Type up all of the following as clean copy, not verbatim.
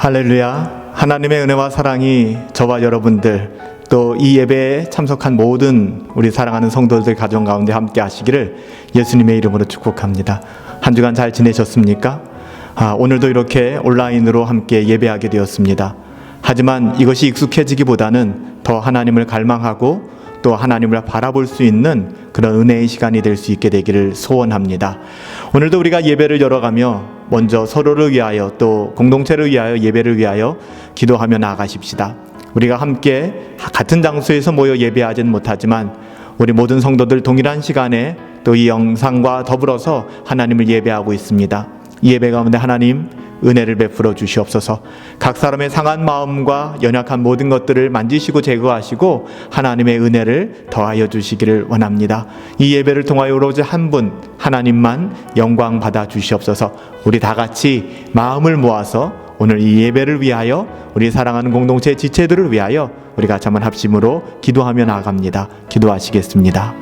할렐루야. 하나님의 은혜와 사랑이 저와 여러분들 또 이 예배에 참석한 모든 우리 사랑하는 성도들 가정 가운데 함께 하시기를 예수님의 이름으로 축복합니다. 한 주간 잘 지내셨습니까? 오늘도 이렇게 온라인으로 함께 예배하게 되었습니다. 하지만 이것이 익숙해지기보다는 더 하나님을 갈망하고 또 하나님을 바라볼 수 있는 그런 은혜의 시간이 될 수 있게 되기를 소원합니다. 오늘도 우리가 예배를 열어가며 먼저 서로를 위하여 또 공동체를 위하여 예배를 위하여 기도하며 나아가십시다. 우리가 함께 같은 장소에서 모여 예배하지는 못하지만 우리 모든 성도들 동일한 시간에 또 이 영상과 더불어서 하나님을 예배하고 있습니다. 이 예배 가운데 하나님 은혜를 베풀어 주시옵소서. 각 사람의 상한 마음과 연약한 모든 것들을 만지시고 제거하시고 하나님의 은혜를 더하여 주시기를 원합니다. 이 예배를 통하여 오로지 한 분 하나님만 영광 받아 주시옵소서. 우리 다 같이 마음을 모아서 오늘 이 예배를 위하여 우리 사랑하는 공동체 지체들을 위하여 우리가 한번 합심으로 기도하며 나아갑니다. 기도하시겠습니다.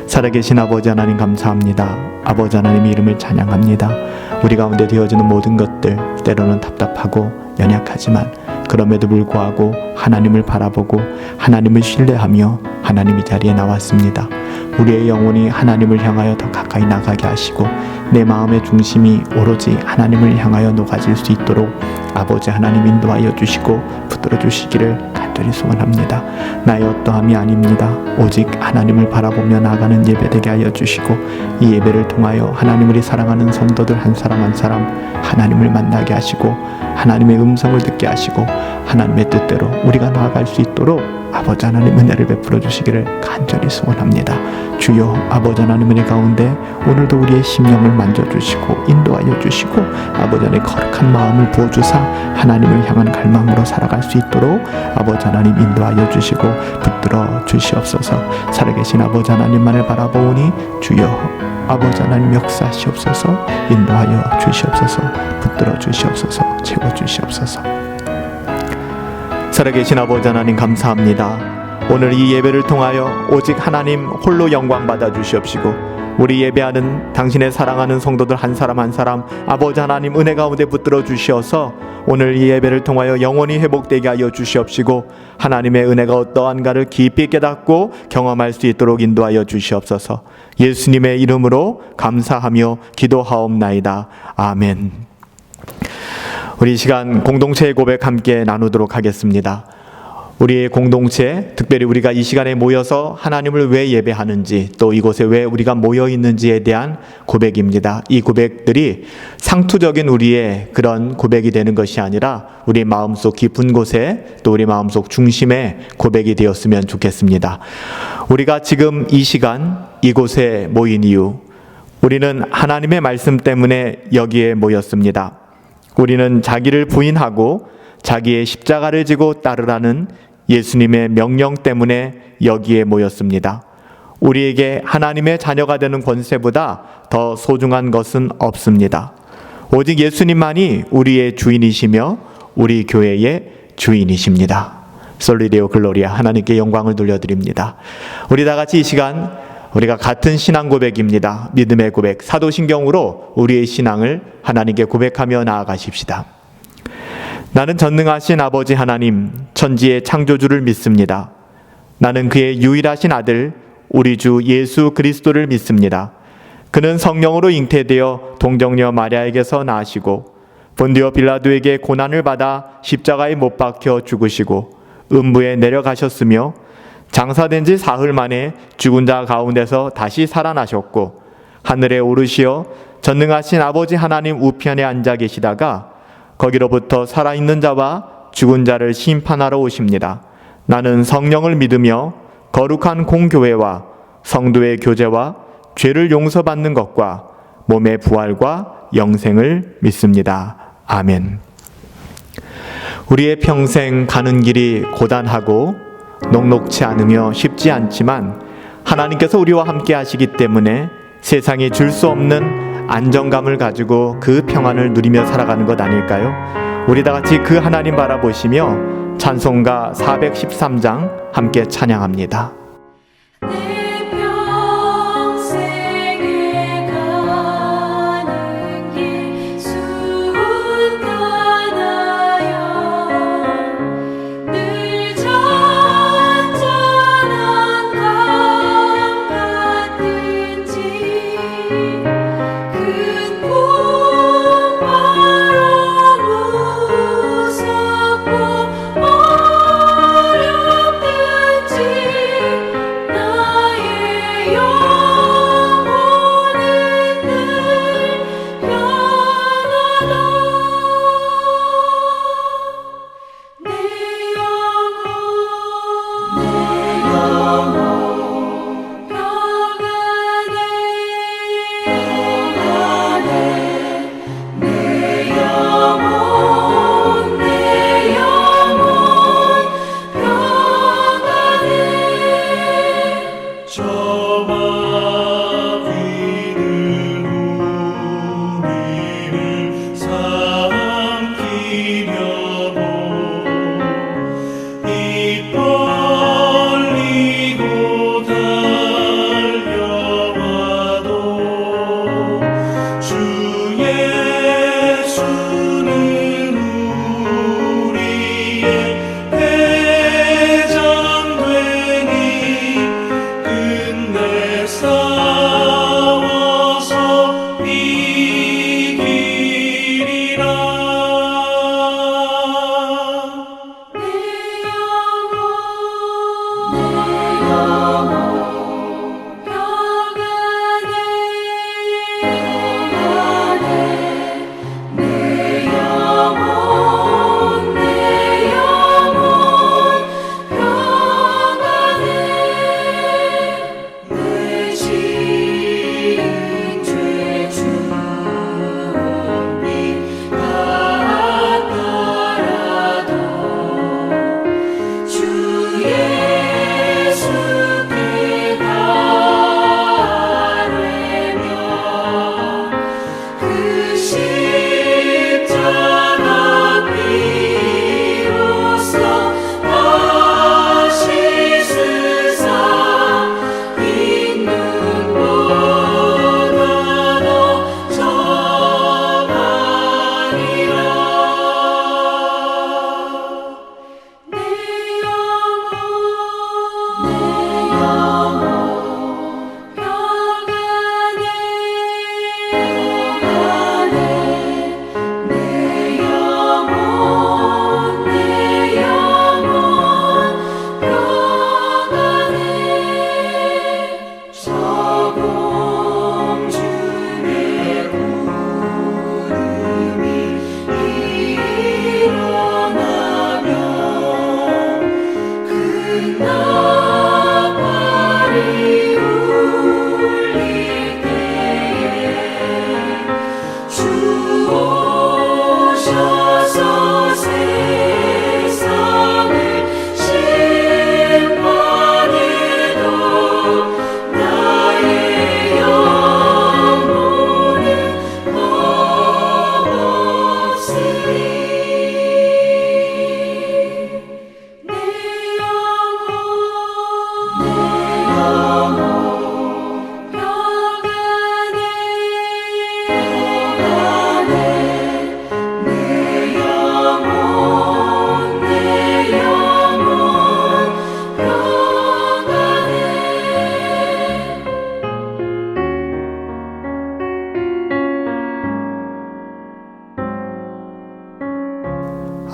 살아계신 아버지 하나님 감사합니다. 아버지 하나님 이름을 찬양합니다. 우리 가운데 되어지는 모든 것들 때로는 답답하고 연약하지만 그럼에도 불구하고 하나님을 바라보고 하나님을 신뢰하며 하나님 이 자리에 나왔습니다. 우리의 영혼이 하나님을 향하여 더 가까이 나가게 하시고 내 마음의 중심이 오로지 하나님을 향하여 녹아질 수 있도록 아버지 하나님 인도하여 주시고 붙들어 주시기를 간절히 소원합니다. 나의 어떠함이 아닙니다. 오직 하나님을 바라보며 나가는 예배 되게 하여 주시고 이 예배를 통하여 하나님을 사랑하는 성도들 한 사람 한 사람 하나님을 만나게 하시고 하나님의 음성을 듣게 하시고 하나님의 뜻대로 우리가 나아갈 수 있도록 아버지 하나님 은혜를 베풀어 주시기를 간절히 소원합니다. 주여 아버지 하나님 은혜 가운데 오늘도 우리의 심령을 만져주시고 인도하여 주시고 아버지 하나님의 거룩한 마음을 부어주사 하나님을 향한 갈망으로 살아갈 수 있도록 아버지 하나님 인도하여 주시고 붙들어 주시옵소서. 살아계신 아버지 하나님만을 바라보니 주여 아버지 하나님 역사하시옵소서. 인도하여 주시옵소서. 붙들어 주시옵소서. 채워 주시옵소서. 살아계신 아버지 하나님 감사합니다. 오늘 이 예배를 통하여 오직 하나님 홀로 영광 받아 주시옵시고 우리 예배하는 당신의 사랑하는 성도들 한 사람 한 사람 아버지 하나님 은혜 가운데 붙들어 주시어서 오늘 이 예배를 통하여 영원히 회복되게 하여 주시옵시고 하나님의 은혜가 어떠한가를 깊이 깨닫고 경험할 수 있도록 인도하여 주시옵소서. 예수님의 이름으로 감사하며 기도하옵나이다. 아멘. 우리 이 시간 공동체의 고백 함께 나누도록 하겠습니다. 우리의 공동체, 특별히 우리가 이 시간에 모여서 하나님을 왜 예배하는지 또 이곳에 왜 우리가 모여 있는지에 대한 고백입니다. 이 고백들이 상투적인 우리의 그런 고백이 되는 것이 아니라 우리 마음속 깊은 곳에 또 우리 마음속 중심에 고백이 되었으면 좋겠습니다. 우리가 지금 이 시간 이곳에 모인 이유, 우리는 하나님의 말씀 때문에 여기에 모였습니다. 우리는 자기를 부인하고 자기의 십자가를 지고 따르라는 예수님의 명령 때문에 여기에 모였습니다. 우리에게 하나님의 자녀가 되는 권세보다 더 소중한 것은 없습니다. 오직 예수님만이 우리의 주인이시며 우리 교회의 주인이십니다. 솔리데오 글로리아, 하나님께 영광을 돌려드립니다. 우리 다 같이 이 시간 우리가 같은 신앙 고백입니다. 믿음의 고백, 사도신경으로 우리의 신앙을 하나님께 고백하며 나아가십시다. 나는 전능하신 아버지 하나님, 천지의 창조주를 믿습니다. 나는 그의 유일하신 아들, 우리 주 예수 그리스도를 믿습니다. 그는 성령으로 잉태되어 동정녀 마리아에게서 나시고 본디오 빌라도에게 고난을 받아 십자가에 못 박혀 죽으시고 음부에 내려가셨으며 장사된 지 사흘 만에 죽은 자 가운데서 다시 살아나셨고 하늘에 오르시어 전능하신 아버지 하나님 우편에 앉아 계시다가 거기로부터 살아있는 자와 죽은 자를 심판하러 오십니다. 나는 성령을 믿으며 거룩한 공교회와 성도의 교제와 죄를 용서받는 것과 몸의 부활과 영생을 믿습니다. 아멘. 우리의 평생 가는 길이 고단하고 녹록치 않으며 쉽지 않지만 하나님께서 우리와 함께 하시기 때문에 세상에 줄 수 없는 안정감을 가지고 그 평안을 누리며 살아가는 것 아닐까요? 우리 다 같이 그 하나님 바라보시며 찬송가 413장 함께 찬양합니다. 가는 길 순간하여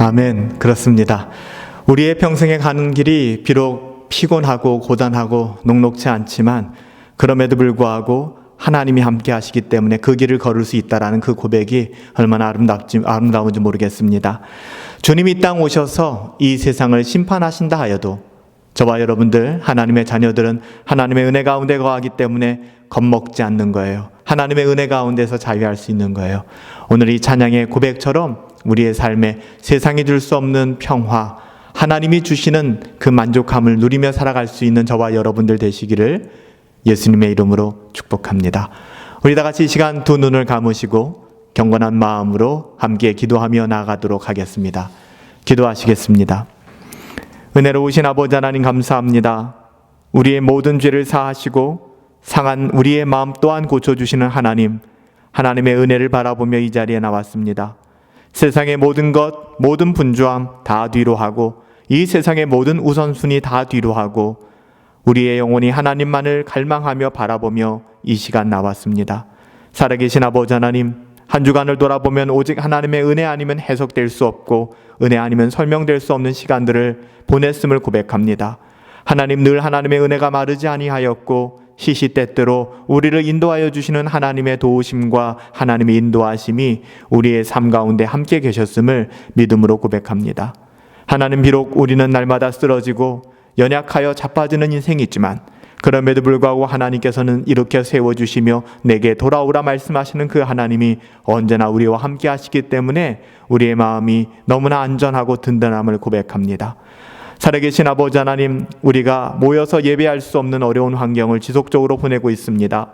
아멘. 그렇습니다. 우리의 평생에 가는 길이 비록 피곤하고 고단하고 녹록지 않지만 그럼에도 불구하고 하나님이 함께 하시기 때문에 그 길을 걸을 수 있다라는 그 고백이 얼마나 아름다운지 모르겠습니다. 주님이 이 땅 오셔서 이 세상을 심판하신다 하여도 저와 여러분들 하나님의 자녀들은 하나님의 은혜 가운데 거하기 때문에 겁먹지 않는 거예요. 하나님의 은혜 가운데서 자유할 수 있는 거예요. 오늘 이 찬양의 고백처럼 우리의 삶에 세상이 줄 수 없는 평화, 하나님이 주시는 그 만족함을 누리며 살아갈 수 있는 저와 여러분들 되시기를 예수님의 이름으로 축복합니다. 우리 다 같이 이 시간 두 눈을 감으시고 경건한 마음으로 함께 기도하며 나아가도록 하겠습니다. 기도하시겠습니다. 은혜로우신 아버지 하나님 감사합니다. 우리의 모든 죄를 사하시고 상한 우리의 마음 또한 고쳐주시는 하나님, 하나님의 은혜를 바라보며 이 자리에 나왔습니다. 세상의 모든 것, 모든 분주함 다 뒤로 하고 이 세상의 모든 우선순위 다 뒤로 하고 우리의 영혼이 하나님만을 갈망하며 바라보며 이 시간 나왔습니다. 살아계신 아버지 하나님, 한 주간을 돌아보면 오직 하나님의 은혜 아니면 해석될 수 없고 은혜 아니면 설명될 수 없는 시간들을 보냈음을 고백합니다. 하나님, 늘 하나님의 은혜가 마르지 아니하였고 시시때때로 우리를 인도하여 주시는 하나님의 도우심과 하나님의 인도하심이 우리의 삶 가운데 함께 계셨음을 믿음으로 고백합니다. 하나님, 비록 우리는 날마다 쓰러지고 연약하여 자빠지는 인생이 있지만 그럼에도 불구하고 하나님께서는 이렇게 세워주시며 내게 돌아오라 말씀하시는 그 하나님이 언제나 우리와 함께 하시기 때문에 우리의 마음이 너무나 안전하고 든든함을 고백합니다. 살아계신 아버지 하나님, 우리가 모여서 예배할 수 없는 어려운 환경을 지속적으로 보내고 있습니다.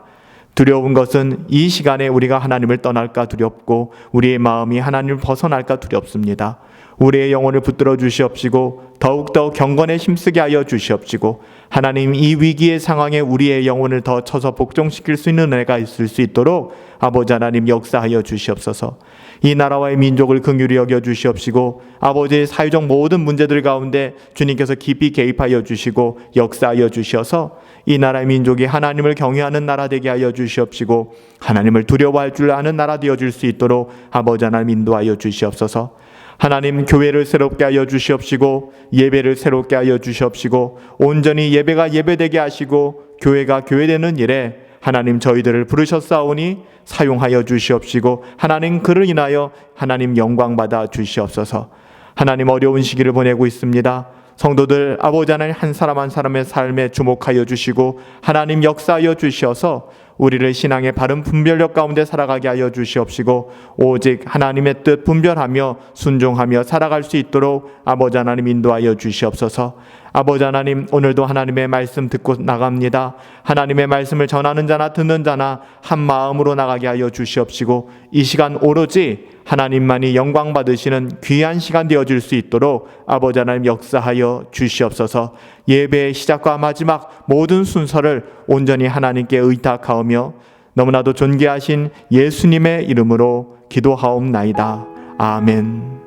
두려운 것은 이 시간에 우리가 하나님을 떠날까 두렵고 우리의 마음이 하나님을 벗어날까 두렵습니다. 우리의 영혼을 붙들어 주시옵시고 더욱더 경건에 힘쓰게 하여 주시옵시고 하나님, 이 위기의 상황에 우리의 영혼을 더 쳐서 복종시킬 수 있는 은혜가 있을 수 있도록 아버지 하나님 역사하여 주시옵소서. 이 나라와의 민족을 긍휼히 여겨 주시옵시고 아버지의 사회적 모든 문제들 가운데 주님께서 깊이 개입하여 주시고 역사하여 주셔서 이 나라의 민족이 하나님을 경외하는 나라 되게 하여 주시옵시고 하나님을 두려워할 줄 아는 나라 되어줄 수 있도록 아버지 하나님 인도하여 주시옵소서. 하나님, 교회를 새롭게 하여 주시옵시고 예배를 새롭게 하여 주시옵시고 온전히 예배가 예배되게 하시고 교회가 교회되는 일에 하나님 저희들을 부르셨사오니 사용하여 주시옵시고 하나님, 그를 인하여 하나님 영광 받아 주시옵소서. 하나님, 어려운 시기를 보내고 있습니다. 성도들 아버지 하나님, 한 사람 한 사람의 삶에 주목하여 주시고 하나님 역사하여 주시어서 우리를 신앙의 바른 분별력 가운데 살아가게 하여 주시옵시고 오직 하나님의 뜻 분별하며 순종하며 살아갈 수 있도록 아버지 하나님 인도하여 주시옵소서. 아버지 하나님, 오늘도 하나님의 말씀 듣고 나갑니다. 하나님의 말씀을 전하는 자나 듣는 자나 한 마음으로 나가게 하여 주시옵시고 이 시간 오로지 하나님만이 영광 받으시는 귀한 시간 되어질 수 있도록 아버지 하나님 역사하여 주시옵소서. 예배의 시작과 마지막 모든 순서를 온전히 하나님께 의탁하오며 너무나도 존귀하신 예수님의 이름으로 기도하옵나이다. 아멘.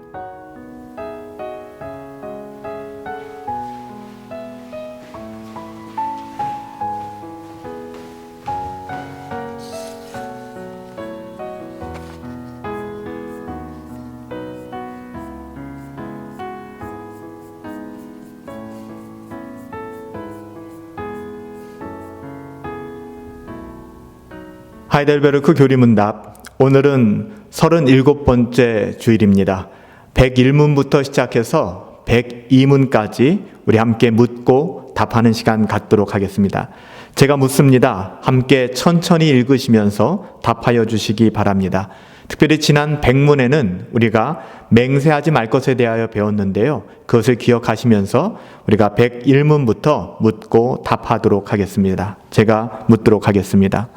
하이델베르크 교리문답, 오늘은 37번째 주일입니다. 101문부터 시작해서 102문까지 우리 함께 묻고 답하는 시간 갖도록 하겠습니다. 제가 묻습니다. 함께 천천히 읽으시면서 답하여 주시기 바랍니다. 특별히 지난 백문에는 우리가 맹세하지 말 것에 대하여 배웠는데요. 그것을 기억하시면서 우리가 101문부터 묻고 답하도록 하겠습니다. 제가 묻도록 하겠습니다.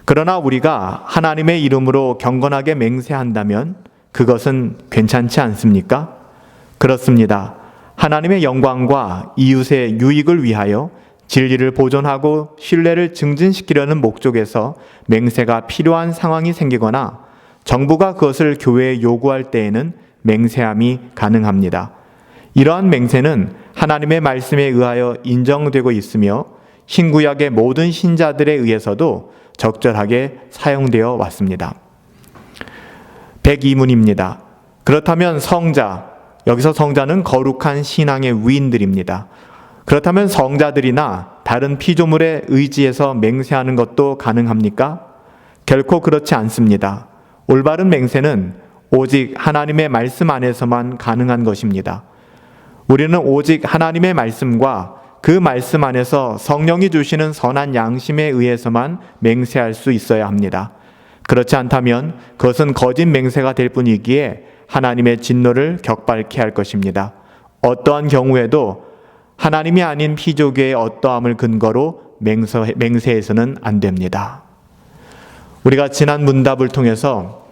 그러나 우리가 하나님의 이름으로 경건하게 맹세한다면 그것은 괜찮지 않습니까? 그렇습니다. 하나님의 영광과 이웃의 유익을 위하여 진리를 보존하고 신뢰를 증진시키려는 목적에서 맹세가 필요한 상황이 생기거나 정부가 그것을 교회에 요구할 때에는 맹세함이 가능합니다. 이러한 맹세는 하나님의 말씀에 의하여 인정되고 있으며 신구약의 모든 신자들에 의해서도 적절하게 사용되어 왔습니다. 102문입니다. 그렇다면 성자, 여기서 성자는 거룩한 신앙의 위인들입니다. 그렇다면 성자들이나 다른 피조물에 의지해서 맹세하는 것도 가능합니까? 결코 그렇지 않습니다. 올바른 맹세는 오직 하나님의 말씀 안에서만 가능한 것입니다. 우리는 오직 하나님의 말씀과 그 말씀 안에서 성령이 주시는 선한 양심에 의해서만 맹세할 수 있어야 합니다. 그렇지 않다면 그것은 거짓 맹세가 될 뿐이기에 하나님의 진노를 격발케 할 것입니다. 어떠한 경우에도 하나님이 아닌 피조계의 어떠함을 근거로 맹세해서는 안 됩니다. 우리가 지난 문답을 통해서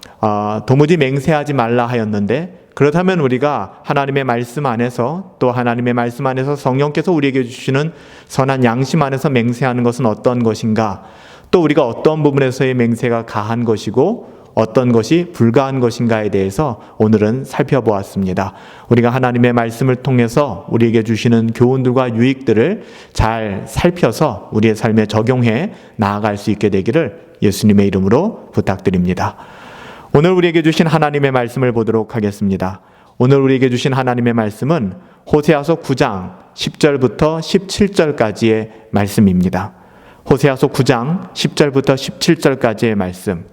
도무지 맹세하지 말라 하였는데, 그렇다면 우리가 하나님의 말씀 안에서, 또 하나님의 말씀 안에서 성령께서 우리에게 주시는 선한 양심 안에서 맹세하는 것은 어떤 것인가, 또 우리가 어떤 부분에서의 맹세가 가한 것이고 어떤 것이 불가한 것인가에 대해서 오늘은 살펴보았습니다. 우리가 하나님의 말씀을 통해서 우리에게 주시는 교훈들과 유익들을 잘 살펴서 우리의 삶에 적용해 나아갈 수 있게 되기를 예수님의 이름으로 부탁드립니다. 오늘 우리에게 주신 하나님의 말씀을 보도록 하겠습니다. 오늘 우리에게 주신 하나님의 말씀은 호세아서 9장 10절부터 17절까지의 말씀입니다. 호세아서 9장 10절부터 17절까지의 말씀.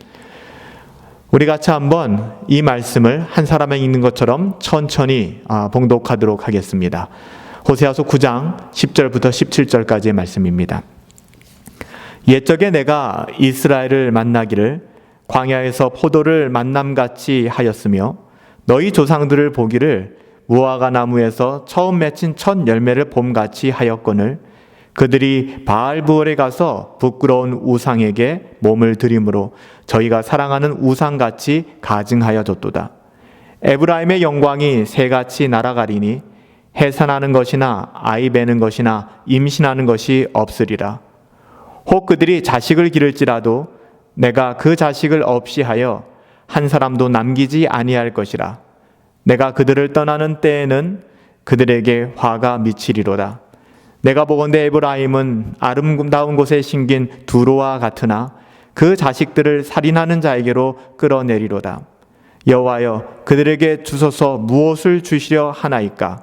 우리 같이 한번 이 말씀을 한 사람이 읽는 것처럼 천천히 봉독하도록 하겠습니다. 호세아서 9장 10절부터 17절까지의 말씀입니다. 옛적에 내가 이스라엘을 만나기를 광야에서 포도를 만남같이 하였으며 너희 조상들을 보기를 무화과 나무에서 처음 맺힌 첫 열매를 봄같이 하였거늘 그들이 바알부올에 가서 부끄러운 우상에게 몸을 드림으로 저희가 사랑하는 우상같이 가증하여졌도다. 에브라임의 영광이 새같이 날아가리니 해산하는 것이나 아이 베는 것이나 임신하는 것이 없으리라. 혹 그들이 자식을 기를지라도 내가 그 자식을 없이 하여 한 사람도 남기지 아니할 것이라. 내가 그들을 떠나는 때에는 그들에게 화가 미치리로다. 내가 보건대 에브라임은 아름다운 곳에 심긴 두로와 같으나 그 자식들을 살인하는 자에게로 끌어내리로다. 여호와여, 그들에게 주소서 무엇을 주시려 하나이까?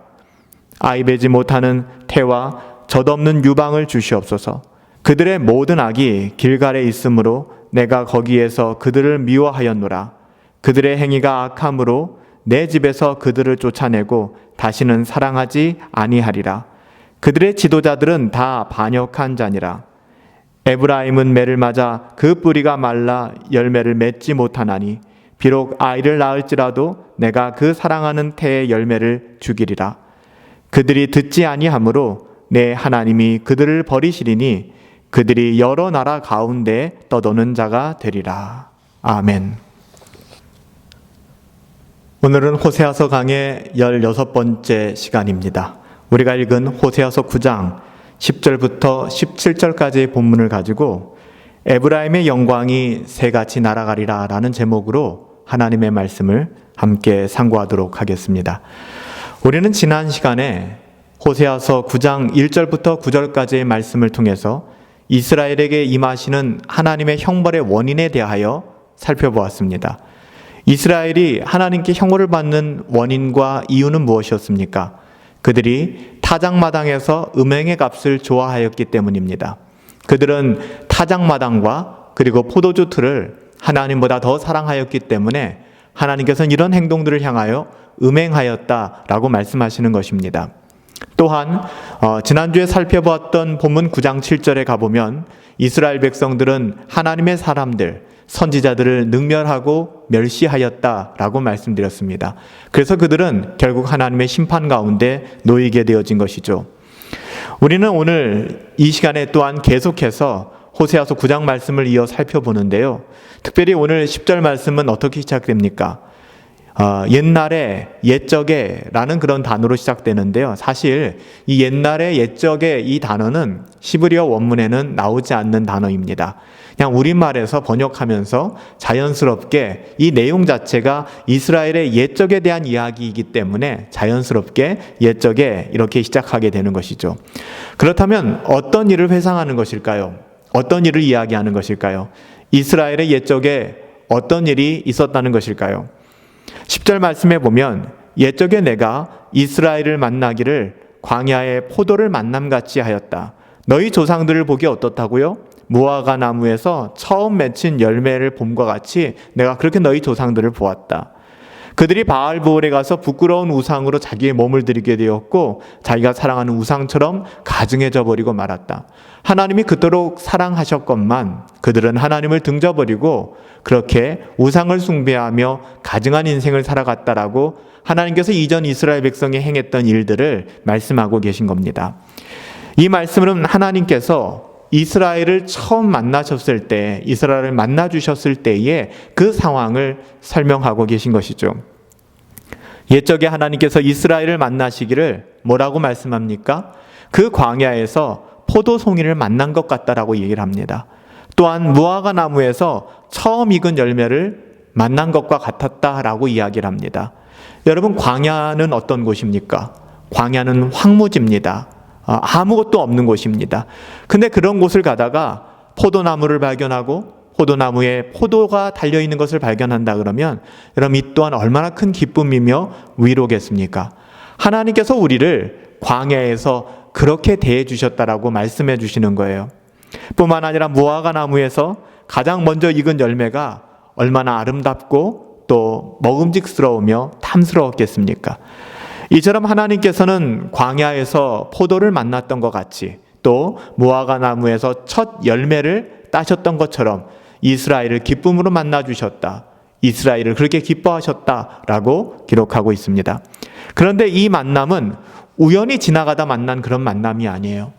아이 베지 못하는 태와 젖없는 유방을 주시옵소서. 그들의 모든 악이 길갈에 있으므로 내가 거기에서 그들을 미워하였노라. 그들의 행위가 악함으로 내 집에서 그들을 쫓아내고 다시는 사랑하지 아니하리라. 그들의 지도자들은 다 반역한 자니라. 에브라임은 매를 맞아 그 뿌리가 말라 열매를 맺지 못하나니 비록 아이를 낳을지라도 내가 그 사랑하는 태의 열매를 죽이리라. 그들이 듣지 아니하므로 내 하나님이 그들을 버리시리니 그들이 여러 나라 가운데 떠도는 자가 되리라. 아멘. 오늘은 호세아서 강의 16번째 시간입니다. 우리가 읽은 호세아서 9장 10절부터 17절까지의 본문을 가지고 에브라임의 영광이 새같이 날아가리라 라는 제목으로 하나님의 말씀을 함께 상고하도록 하겠습니다. 우리는 지난 시간에 호세아서 9장 1절부터 9절까지의 말씀을 통해서 이스라엘에게 임하시는 하나님의 형벌의 원인에 대하여 살펴보았습니다. 이스라엘이 하나님께 형벌을 받는 원인과 이유는 무엇이었습니까? 그들이 타작마당에서 음행의 값을 좋아하였기 때문입니다. 그들은 타작마당과 그리고 포도주 틀을 하나님보다 더 사랑하였기 때문에 하나님께서는 이런 행동들을 향하여 음행하였다라고 말씀하시는 것입니다. 또한 지난주에 살펴보았던 본문 9장 7절에 가보면 이스라엘 백성들은 하나님의 사람들, 선지자들을 능멸하고 멸시하였다라고 말씀드렸습니다. 그래서 그들은 결국 하나님의 심판 가운데 놓이게 되어진 것이죠. 우리는 오늘 이 시간에 또한 계속해서 호세아서 9장 말씀을 이어 살펴보는데요. 특별히 오늘 10절 말씀은 어떻게 시작됩니까? 옛날에, 옛적에 라는 그런 단어로 시작되는데요. 사실 이 옛날에, 옛적에 이 단어는 히브리어 원문에는 나오지 않는 단어입니다. 그냥 우리말에서 번역하면서 자연스럽게 이 내용 자체가 이스라엘의 옛적에 대한 이야기이기 때문에 자연스럽게 옛적에 이렇게 시작하게 되는 것이죠. 그렇다면 어떤 일을 회상하는 것일까요? 어떤 일을 이야기하는 것일까요? 이스라엘의 옛적에 어떤 일이 있었다는 것일까요? 10절 말씀에 보면 옛적에 내가 이스라엘을 만나기를 광야의 포도를 만남같이 하였다. 너희 조상들을 보기 어떻다고요? 무화과 나무에서 처음 맺힌 열매를 봄과 같이 내가 그렇게 너희 조상들을 보았다. 그들이 바알브올에 가서 부끄러운 우상으로 자기의 몸을 드리게 되었고 자기가 사랑하는 우상처럼 가증해져 버리고 말았다. 하나님이 그토록 사랑하셨건만 그들은 하나님을 등져버리고 그렇게 우상을 숭배하며 가증한 인생을 살아갔다라고 하나님께서 이전 이스라엘 백성이 행했던 일들을 말씀하고 계신 겁니다. 이 말씀은 하나님께서 이스라엘을 처음 만나셨을 때, 이스라엘을 만나주셨을 때의 그 상황을 설명하고 계신 것이죠. 옛적에 하나님께서 이스라엘을 만나시기를 뭐라고 말씀합니까? 그 광야에서 포도송이를 만난 것 같다라고 얘기를 합니다. 또한 무화과 나무에서 처음 익은 열매를 만난 것과 같았다라고 이야기를 합니다. 여러분, 광야는 어떤 곳입니까? 광야는 황무지입니다. 아무것도 없는 곳입니다. 근데 그런 곳을 가다가 포도나무를 발견하고 포도나무에 포도가 달려있는 것을 발견한다 그러면 여러분 이 또한 얼마나 큰 기쁨이며 위로겠습니까? 하나님께서 우리를 광야에서 그렇게 대해 주셨다라고 말씀해 주시는 거예요. 뿐만 아니라 무화과 나무에서 가장 먼저 익은 열매가 얼마나 아름답고 또 먹음직스러우며 탐스러웠겠습니까? 이처럼 하나님께서는 광야에서 포도를 만났던 것 같이 또 무화과 나무에서 첫 열매를 따셨던 것처럼 이스라엘을 기쁨으로 만나주셨다. 이스라엘을 그렇게 기뻐하셨다라고 기록하고 있습니다. 그런데 이 만남은 우연히 지나가다 만난 그런 만남이 아니에요.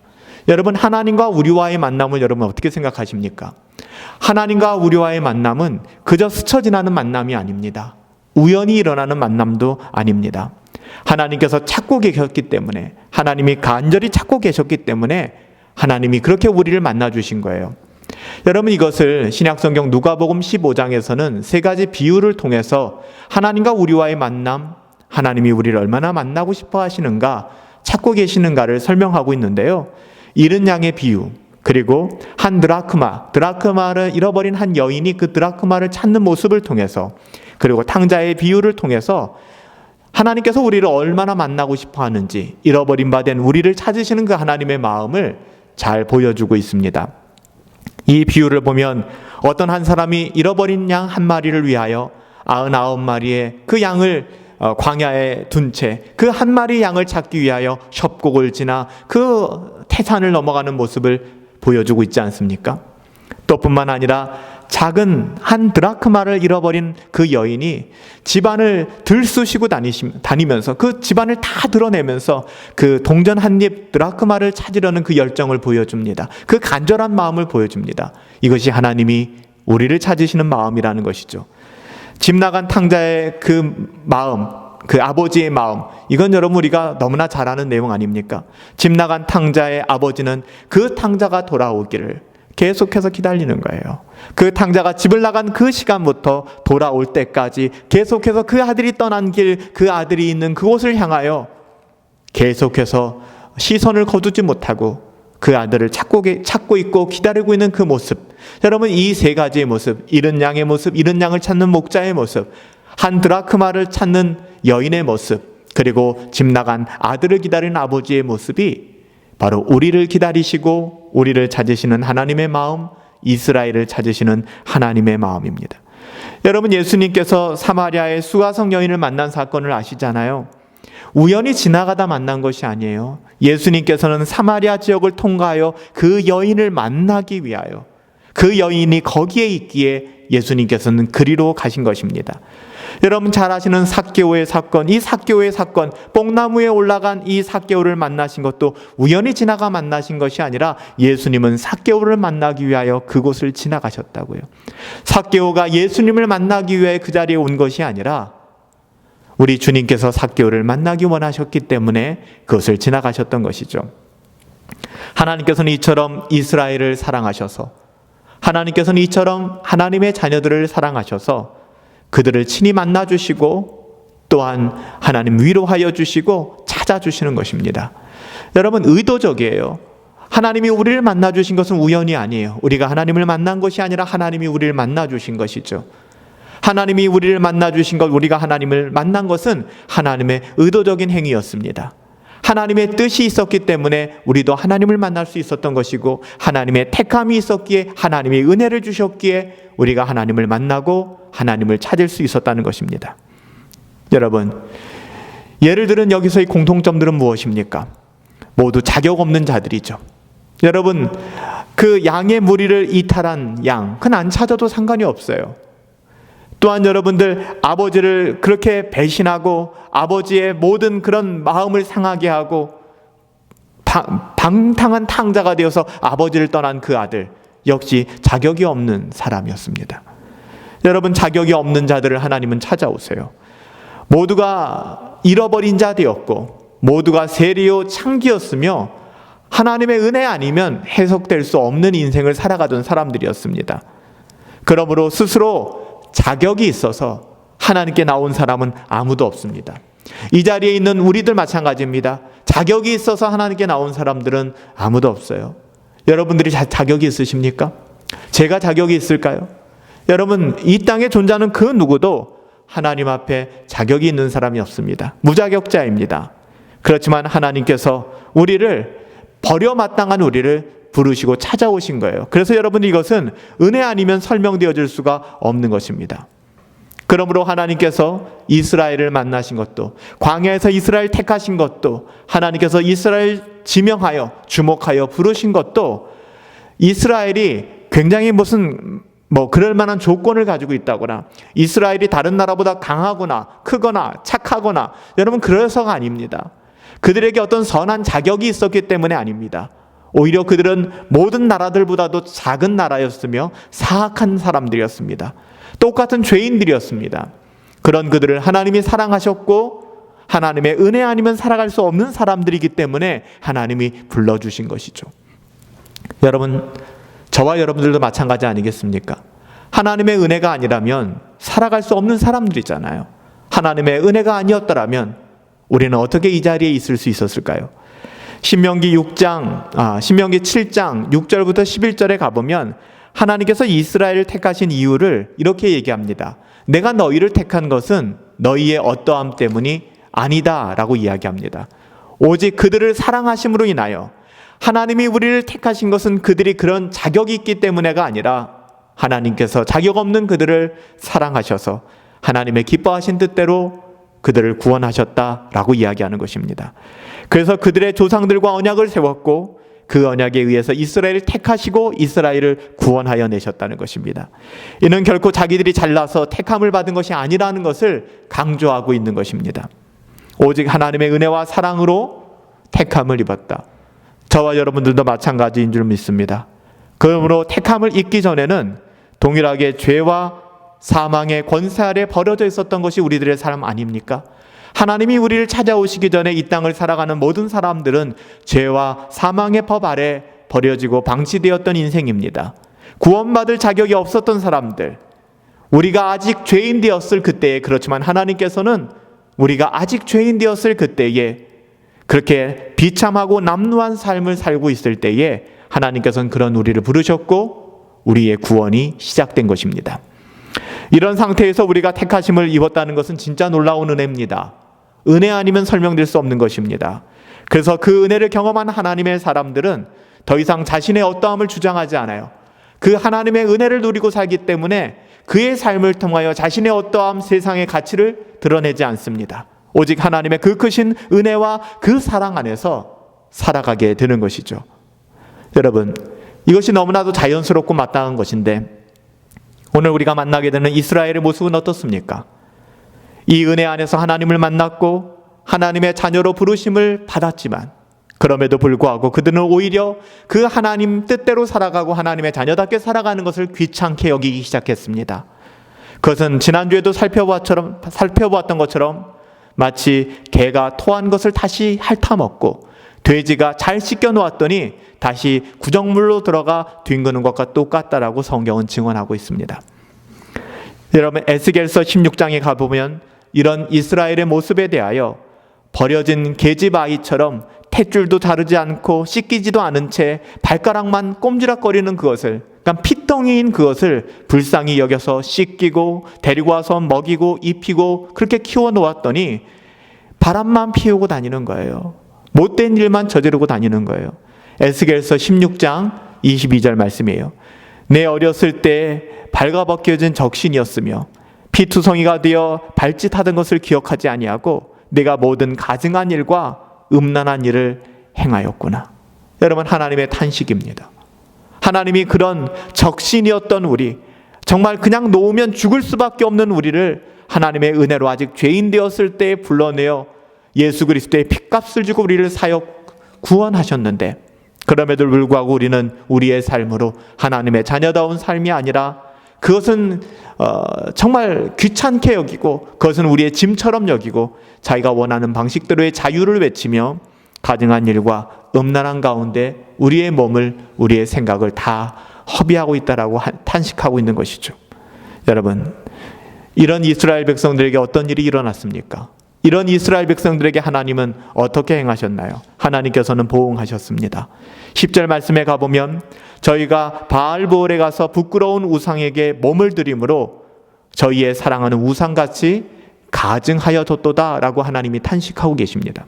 여러분, 하나님과 우리와의 만남을 여러분 어떻게 생각하십니까? 하나님과 우리와의 만남은 그저 스쳐 지나는 만남이 아닙니다. 우연히 일어나는 만남도 아닙니다. 하나님께서 찾고 계셨기 때문에, 하나님이 간절히 찾고 계셨기 때문에 하나님이 그렇게 우리를 만나주신 거예요. 여러분, 이것을 신약성경 누가복음 15장에서는 세 가지 비유를 통해서 하나님과 우리와의 만남, 하나님이 우리를 얼마나 만나고 싶어 하시는가, 찾고 계시는가를 설명하고 있는데요. 잃은 양의 비유, 그리고 한 드라크마를 잃어버린 한 여인이 그 드라크마를 찾는 모습을 통해서, 그리고 탕자의 비유를 통해서 하나님께서 우리를 얼마나 만나고 싶어 하는지, 잃어버린 바 된 우리를 찾으시는 그 하나님의 마음을 잘 보여주고 있습니다. 이 비유를 보면 어떤 한 사람이 잃어버린 양 한 마리를 위하여 99마리의 그 양을 광야에 둔 채 그 한 마리 양을 찾기 위하여 협곡을 지나 그 태산을 넘어가는 모습을 보여주고 있지 않습니까? 또 뿐만 아니라 작은 한 드라크마를 잃어버린 그 여인이 집안을 들쑤시고 다니면서 그 집안을 다 드러내면서 그 동전 한 입 드라크마를 찾으려는 그 열정을 보여줍니다. 그 간절한 마음을 보여줍니다. 이것이 하나님이 우리를 찾으시는 마음이라는 것이죠. 집 나간 탕자의 그 마음, 그 아버지의 마음, 이건 여러분 우리가 너무나 잘 아는 내용 아닙니까? 집 나간 탕자의 아버지는 그 탕자가 돌아오기를 계속해서 기다리는 거예요. 그 탕자가 집을 나간 그 시간부터 돌아올 때까지 계속해서 그 아들이 떠난 길, 그 아들이 있는 그곳을 향하여 계속해서 시선을 거두지 못하고 그 아들을 찾고 있고 기다리고 있는 그 모습. 여러분, 이 세 가지의 모습, 잃은 양의 모습, 잃은 양을 찾는 목자의 모습, 한 드라크마를 찾는 여인의 모습, 그리고 집 나간 아들을 기다리는 아버지의 모습이 바로 우리를 기다리시고 우리를 찾으시는 하나님의 마음, 이스라엘을 찾으시는 하나님의 마음입니다. 여러분, 예수님께서 사마리아의 수가성 여인을 만난 사건을 아시잖아요. 우연히 지나가다 만난 것이 아니에요. 예수님께서는 사마리아 지역을 통과하여 그 여인을 만나기 위하여, 그 여인이 거기에 있기에 예수님께서는 그리로 가신 것입니다. 여러분 잘 아시는 삭개오의 사건, 이 삭개오의 사건, 뽕나무에 올라간 이 삭개오를 만나신 것도 우연히 지나가 만나신 것이 아니라 예수님은 삭개오를 만나기 위하여 그곳을 지나가셨다고요. 삭개오가 예수님을 만나기 위해 그 자리에 온 것이 아니라 우리 주님께서 삭개오를 만나기 원하셨기 때문에 그것을 지나가셨던 것이죠. 하나님께서는 이처럼 이스라엘을 사랑하셔서, 하나님께서는 이처럼 하나님의 자녀들을 사랑하셔서 그들을 친히 만나주시고 또한 하나님 위로하여 주시고 찾아주시는 것입니다. 여러분 의도적이에요. 하나님이 우리를 만나주신 것은 우연이 아니에요. 우리가 하나님을 만난 것이 아니라 하나님이 우리를 만나주신 것이죠. 하나님이 우리를 만나주신 것, 우리가 하나님을 만난 것은 하나님의 의도적인 행위였습니다. 하나님의 뜻이 있었기 때문에 우리도 하나님을 만날 수 있었던 것이고, 하나님의 택함이 있었기에, 하나님의 은혜를 주셨기에 우리가 하나님을 만나고 하나님을 찾을 수 있었다는 것입니다. 여러분, 예를 들은 여기서의 공통점들은 무엇입니까? 모두 자격 없는 자들이죠. 여러분, 그 양의 무리를 이탈한 양, 그건 안 찾아도 상관이 없어요. 또한 여러분들 아버지를 그렇게 배신하고 아버지의 모든 그런 마음을 상하게 하고 방탕한 탕자가 되어서 아버지를 떠난 그 아들 역시 자격이 없는 사람이었습니다. 여러분, 자격이 없는 자들을 하나님은 찾아오세요. 모두가 잃어버린 자 되었고 모두가 세리요 창기였으며 하나님의 은혜 아니면 해석될 수 없는 인생을 살아가던 사람들이었습니다. 그러므로 스스로 자격이 있어서 하나님께 나온 사람은 아무도 없습니다. 이 자리에 있는 우리들 마찬가지입니다. 자격이 있어서 하나님께 나온 사람들은 아무도 없어요. 여러분들이 자격이 있으십니까? 제가 자격이 있을까요? 여러분, 이 땅에 존재하는 그 누구도 하나님 앞에 자격이 있는 사람이 없습니다. 무자격자입니다. 그렇지만 하나님께서 우리를 버려 마땅한 우리를 부르시고 찾아오신 거예요. 그래서 여러분, 이것은 은혜 아니면 설명되어질 수가 없는 것입니다. 그러므로 하나님께서 이스라엘을 만나신 것도, 광야에서 이스라엘 택하신 것도, 하나님께서 이스라엘 지명하여 주목하여 부르신 것도 이스라엘이 굉장히 무슨 그럴 만한 조건을 가지고 있다거나 이스라엘이 다른 나라보다 강하거나 크거나 착하거나 여러분 그래서가 아닙니다. 그들에게 어떤 선한 자격이 있었기 때문에 아닙니다. 오히려 그들은 모든 나라들보다도 작은 나라였으며 사악한 사람들이었습니다. 똑같은 죄인들이었습니다. 그런 그들을 하나님이 사랑하셨고 하나님의 은혜 아니면 살아갈 수 없는 사람들이기 때문에 하나님이 불러주신 것이죠. 여러분, 저와 여러분들도 마찬가지 아니겠습니까? 하나님의 은혜가 아니라면 살아갈 수 없는 사람들이잖아요. 하나님의 은혜가 아니었더라면 우리는 어떻게 이 자리에 있을 수 있었을까요? 신명기 7장 6절부터 11절에 가보면 하나님께서 이스라엘을 택하신 이유를 이렇게 얘기합니다. 내가 너희를 택한 것은 너희의 어떠함 때문이 아니다 라고 이야기합니다. 오직 그들을 사랑하심으로 인하여, 하나님이 우리를 택하신 것은 그들이 그런 자격이 있기 때문에가 아니라 하나님께서 자격 없는 그들을 사랑하셔서 하나님의 기뻐하신 뜻대로 그들을 구원하셨다라고 이야기하는 것입니다. 그래서 그들의 조상들과 언약을 세웠고 그 언약에 의해서 이스라엘을 택하시고 이스라엘을 구원하여 내셨다는 것입니다. 이는 결코 자기들이 잘나서 택함을 받은 것이 아니라는 것을 강조하고 있는 것입니다. 오직 하나님의 은혜와 사랑으로 택함을 입었다. 저와 여러분들도 마찬가지인 줄 믿습니다. 그러므로 택함을 입기 전에는 동일하게 죄와 사망의 권세 아래 버려져 있었던 것이 우리들의 삶 아닙니까? 하나님이 우리를 찾아오시기 전에 이 땅을 살아가는 모든 사람들은 죄와 사망의 법 아래 버려지고 방치되었던 인생입니다. 구원받을 자격이 없었던 사람들, 우리가 아직 죄인 되었을 그때에, 그렇지만 하나님께서는 우리가 아직 죄인 되었을 그때에 그렇게 비참하고 남루한 삶을 살고 있을 때에 하나님께서는 그런 우리를 부르셨고 우리의 구원이 시작된 것입니다. 이런 상태에서 우리가 택하심을 입었다는 것은 진짜 놀라운 은혜입니다. 은혜 아니면 설명될 수 없는 것입니다. 그래서 그 은혜를 경험한 하나님의 사람들은 더 이상 자신의 어떠함을 주장하지 않아요. 그 하나님의 은혜를 누리고 살기 때문에 그의 삶을 통하여 자신의 어떠함, 세상의 가치를 드러내지 않습니다. 오직 하나님의 그 크신 은혜와 그 사랑 안에서 살아가게 되는 것이죠. 여러분, 이것이 너무나도 자연스럽고 마땅한 것인데 오늘 우리가 만나게 되는 이스라엘의 모습은 어떻습니까? 이 은혜 안에서 하나님을 만났고 하나님의 자녀로 부르심을 받았지만 그럼에도 불구하고 그들은 오히려 그 하나님 뜻대로 살아가고 하나님의 자녀답게 살아가는 것을 귀찮게 여기기 시작했습니다. 그것은 지난주에도 살펴보았던 것처럼 마치 개가 토한 것을 다시 핥아먹고 돼지가 잘 씻겨 놓았더니 다시 구정물로 들어가 뒹구는 것과 똑같다라고 성경은 증언하고 있습니다. 여러분, 에스겔서 16장에 가보면 이런 이스라엘의 모습에 대하여 버려진 계집 아이처럼 탯줄도 자르지 않고 씻기지도 않은 채 발가락만 꼼지락거리는 그것을, 그러니까 피덩이인 그것을 불쌍히 여겨서 씻기고 데리고 와서 먹이고 입히고 그렇게 키워 놓았더니 바람만 피우고 다니는 거예요. 못된 일만 저지르고 다니는 거예요. 에스겔서 16장 22절 말씀이에요. 내 어렸을 때 발가벗겨진 적신이었으며 피투성이가 되어 발짓하던 것을 기억하지 아니하고 내가 모든 가증한 일과 음란한 일을 행하였구나. 여러분, 하나님의 탄식입니다. 하나님이 그런 적신이었던 우리, 정말 그냥 놓으면 죽을 수밖에 없는 우리를 하나님의 은혜로 아직 죄인 되었을 때 불러내어 예수 그리스도의 핏값을 주고 우리를 사여 구원하셨는데 그럼에도 불구하고 우리는 우리의 삶으로 하나님의 자녀다운 삶이 아니라 그것은 정말 귀찮게 여기고 그것은 우리의 짐처럼 여기고 자기가 원하는 방식대로의 자유를 외치며 가증한 일과 음란한 가운데 우리의 몸을, 우리의 생각을 다 허비하고 있다라고 탄식하고 있는 것이죠. 여러분, 이런 이스라엘 백성들에게 어떤 일이 일어났습니까? 이런 이스라엘 백성들에게 하나님은 어떻게 행하셨나요? 하나님께서는 보응하셨습니다. 10절 말씀에 가보면 저희가 바알보올에 가서 부끄러운 우상에게 몸을 드림으로 저희의 사랑하는 우상같이 가증하여졌도다 라고 하나님이 탄식하고 계십니다.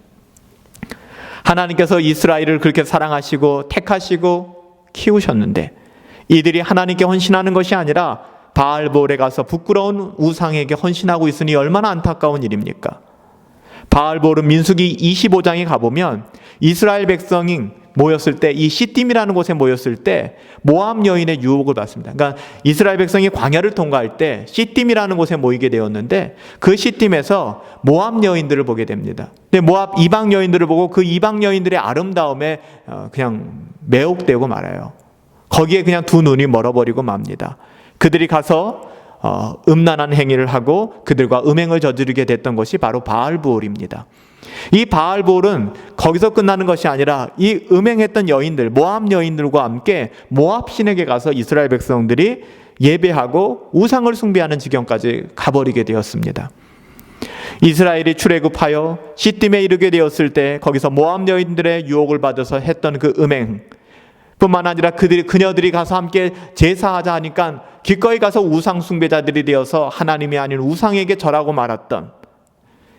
하나님께서 이스라엘을 그렇게 사랑하시고 택하시고 키우셨는데 이들이 하나님께 헌신하는 것이 아니라 바알보올에 가서 부끄러운 우상에게 헌신하고 있으니 얼마나 안타까운 일입니까? 바알보올은 민수기 25장에 가보면 이스라엘 백성이 모였을 때, 이 시딤이라는 곳에 모였을 때 모압 여인의 유혹을 받습니다. 그러니까 이스라엘 백성이 광야를 통과할 때 시딤이라는 곳에 모이게 되었는데 그 시딤에서 모압 여인들을 보게 됩니다. 근데 모압 이방 여인들을 보고 그 이방 여인들의 아름다움에 그냥 매혹되고 말아요. 거기에 그냥 두 눈이 멀어버리고 맙니다. 그들이 가서 음란한 행위를 하고 그들과 음행을 저지르게 됐던 것이 바로 바알보올입니다. 이 바알보올은 거기서 끝나는 것이 아니라 이 음행했던 여인들, 모압 여인들과 함께 모압 신에게 가서 이스라엘 백성들이 예배하고 우상을 숭배하는 지경까지 가버리게 되었습니다. 이스라엘이 출애굽하여 시딤에 이르게 되었을 때 거기서 모압 여인들의 유혹을 받아서 했던 그 음행 뿐만 아니라 그녀들이 가서 함께 제사하자 하니까 기꺼이 가서 우상 숭배자들이 되어서 하나님이 아닌 우상에게 절하고 말았던,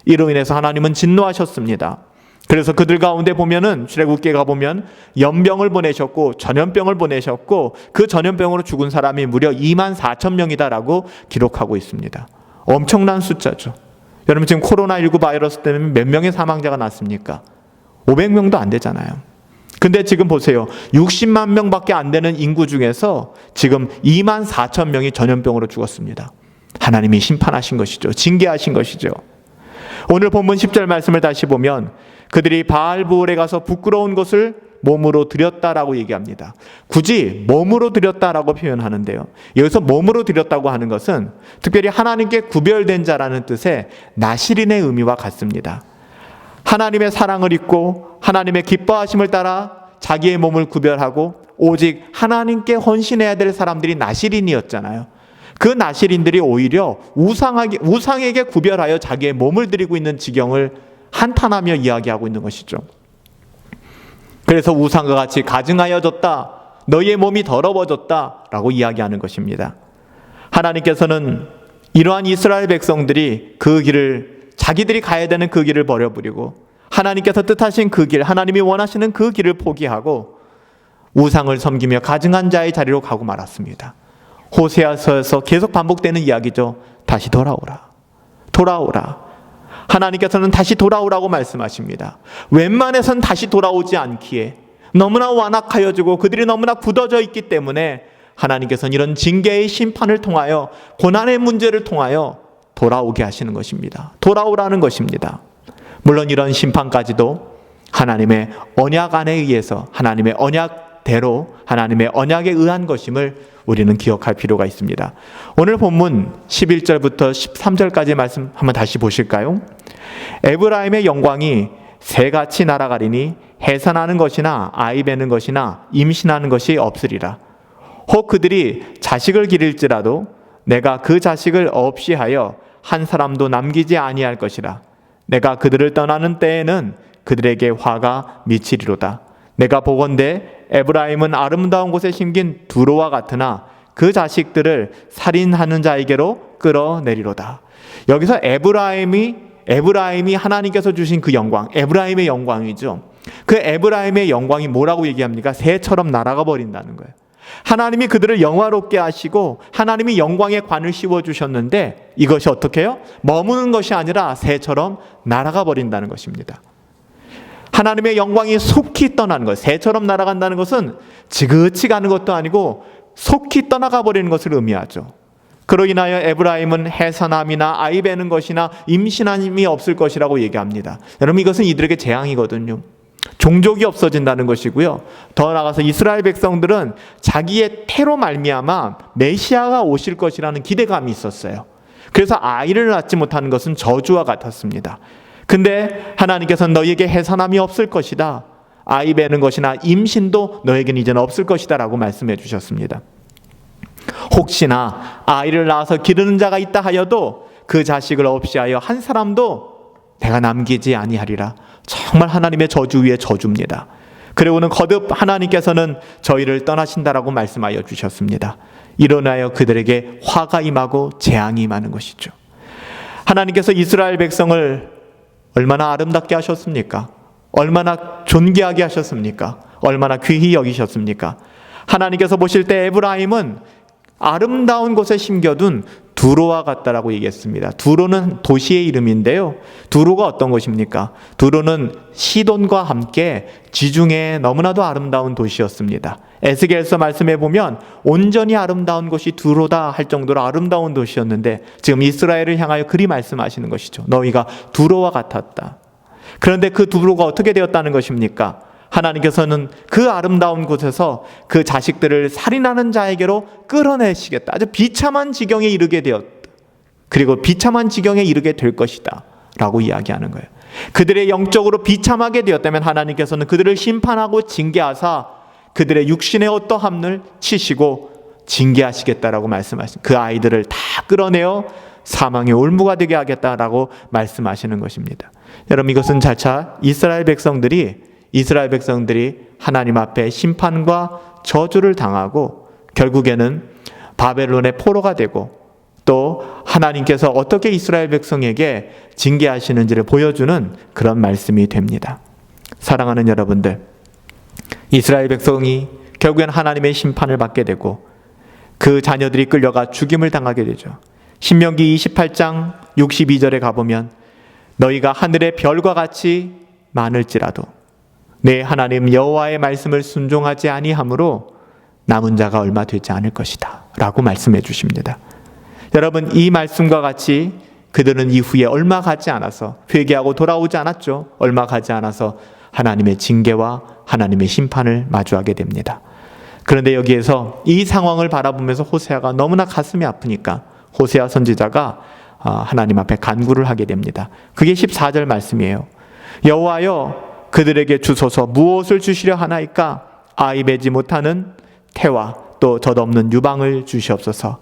이로 인해서 하나님은 진노하셨습니다. 그래서 그들 가운데 보면은 출애굽기에 가보면 연병을 보내셨고 전염병을 보내셨고 그 전염병으로 죽은 사람이 무려 24,000명이다라고 기록하고 있습니다. 엄청난 숫자죠. 여러분, 지금 코로나19 바이러스 때문에 몇 명의 사망자가 났습니까? 500명도 안 되잖아요. 근데 지금 보세요. 60만 명밖에 안 되는 인구 중에서 지금 24,000명이 전염병으로 죽었습니다. 하나님이 심판하신 것이죠. 징계하신 것이죠. 오늘 본문 10절 말씀을 다시 보면 그들이 바알보올에 가서 부끄러운 것을 몸으로 드렸다라고 얘기합니다. 굳이 몸으로 드렸다라고 표현하는데요. 여기서 몸으로 드렸다고 하는 것은 특별히 하나님께 구별된 자라는 뜻의 나실인의 의미와 같습니다. 하나님의 사랑을 잊고 하나님의 기뻐하심을 따라 자기의 몸을 구별하고 오직 하나님께 헌신해야 될 사람들이 나실인이었잖아요. 그 나실인들이 오히려 우상에게 구별하여 자기의 몸을 드리고 있는 지경을 한탄하며 이야기하고 있는 것이죠. 그래서 우상과 같이 가증하여졌다, 너희의 몸이 더러워졌다 라고 이야기하는 것입니다. 하나님께서는 이러한 이스라엘 백성들이 그 길을, 자기들이 가야 되는 그 길을 버려버리고 하나님께서 뜻하신 그 길, 하나님이 원하시는 그 길을 포기하고 우상을 섬기며 가증한 자의 자리로 가고 말았습니다. 호세아서에서 계속 반복되는 이야기죠. 다시 돌아오라. 돌아오라. 하나님께서는 다시 돌아오라고 말씀하십니다. 웬만해선 다시 돌아오지 않기에 너무나 완악하여지고 그들이 너무나 굳어져 있기 때문에 하나님께서는 이런 징계의 심판을 통하여 고난의 문제를 통하여 돌아오게 하시는 것입니다. 돌아오라는 것입니다. 물론 이런 심판까지도 하나님의 언약 안에 의해서 하나님의 언약대로 하나님의 언약에 의한 것임을 우리는 기억할 필요가 있습니다. 오늘 본문 11절부터 13절까지 말씀 한번 다시 보실까요? 에브라임의 영광이 새같이 날아가리니 해산하는 것이나 아이 베는 것이나 임신하는 것이 없으리라. 혹 그들이 자식을 기를지라도 내가 그 자식을 없이 하여 한 사람도 남기지 아니할 것이라. 내가 그들을 떠나는 때에는 그들에게 화가 미치리로다. 내가 보건대 에브라임은 아름다운 곳에 심긴 두로와 같으나 그 자식들을 살인하는 자에게로 끌어내리로다. 여기서 에브라임이 하나님께서 주신 그 영광, 에브라임의 영광이죠. 그 에브라임의 영광이 뭐라고 얘기합니까? 새처럼 날아가 버린다는 거예요. 하나님이 그들을 영화롭게 하시고 하나님이 영광의 관을 씌워주셨는데 이것이 어떻게 해요? 머무는 것이 아니라 새처럼 날아가 버린다는 것입니다. 하나님의 영광이 속히 떠나는 것, 새처럼 날아간다는 것은 지그치 가는 것도 아니고 속히 떠나가 버리는 것을 의미하죠. 그로 인하여 에브라임은 해산함이나 아이 베는 것이나 임신함이 없을 것이라고 얘기합니다. 여러분, 이것은 이들에게 재앙이거든요. 종족이 없어진다는 것이고요. 더 나아가서 이스라엘 백성들은 자기의 태로 말미암아 메시아가 오실 것이라는 기대감이 있었어요. 그래서 아이를 낳지 못하는 것은 저주와 같았습니다. 근데 하나님께서는 너희에게 해산함이 없을 것이다. 아이 베는 것이나 임신도 너에게는 이제는 없을 것이다 라고 말씀해 주셨습니다. 혹시나 아이를 낳아서 기르는 자가 있다 하여도 그 자식을 없이 하여 한 사람도 내가 남기지 아니하리라. 정말 하나님의 저주 위에 저주입니다. 그리고는 거듭 하나님께서는 저희를 떠나신다라고 말씀하여 주셨습니다. 일어나여 그들에게 화가 임하고 재앙이 임하는 것이죠. 하나님께서 이스라엘 백성을 얼마나 아름답게 하셨습니까? 얼마나 존귀하게 하셨습니까? 얼마나 귀히 여기셨습니까? 하나님께서 보실 때 에브라임은 아름다운 곳에 심겨둔 두로와 같다라고 얘기했습니다. 두로는 도시의 이름인데요. 두로가 어떤 것입니까? 두로는 시돈과 함께 지중해 너무나도 아름다운 도시였습니다. 에스겔서 말씀해 보면 온전히 아름다운 곳이 두로다 할 정도로 아름다운 도시였는데 지금 이스라엘을 향하여 그리 말씀하시는 것이죠. 너희가 두로와 같았다. 그런데 그 두로가 어떻게 되었다는 것입니까? 하나님께서는 그 아름다운 곳에서 그 자식들을 살인하는 자에게로 끌어내시겠다. 아주 비참한 지경에 이르게 되었다. 그리고 비참한 지경에 이르게 될 것이다 라고 이야기하는 거예요. 그들의 영적으로 비참하게 되었다면 하나님께서는 그들을 심판하고 징계하사 그들의 육신의 어떠함을 치시고 징계하시겠다라고 말씀하신 그 아이들을 다 끌어내어 사망의 올무가 되게 하겠다라고 말씀하시는 것입니다. 여러분, 이것은 차차 이스라엘 백성들이 하나님 앞에 심판과 저주를 당하고 결국에는 바벨론의 포로가 되고 또 하나님께서 어떻게 이스라엘 백성에게 징계하시는지를 보여주는 그런 말씀이 됩니다. 사랑하는 여러분들, 이스라엘 백성이 결국엔 하나님의 심판을 받게 되고 그 자녀들이 끌려가 죽임을 당하게 되죠. 신명기 28장 62절에 가보면 너희가 하늘의 별과 같이 많을지라도 내 하나님 여호와의 말씀을 순종하지 아니하므로 남은 자가 얼마 되지 않을 것이다 라고 말씀해 주십니다. 여러분, 이 말씀과 같이 그들은 이후에 얼마 가지 않아서 회개하고 돌아오지 않았죠. 얼마 가지 않아서 하나님의 징계와 하나님의 심판을 마주하게 됩니다. 그런데 여기에서 이 상황을 바라보면서 호세아가 너무나 가슴이 아프니까 호세아 선지자가 하나님 앞에 간구를 하게 됩니다. 그게 14절 말씀이에요. 여호와여, 그들에게 주소서 무엇을 주시려 하나이까? 아이 베지 못하는 태와 또 젖없는 유방을 주시옵소서.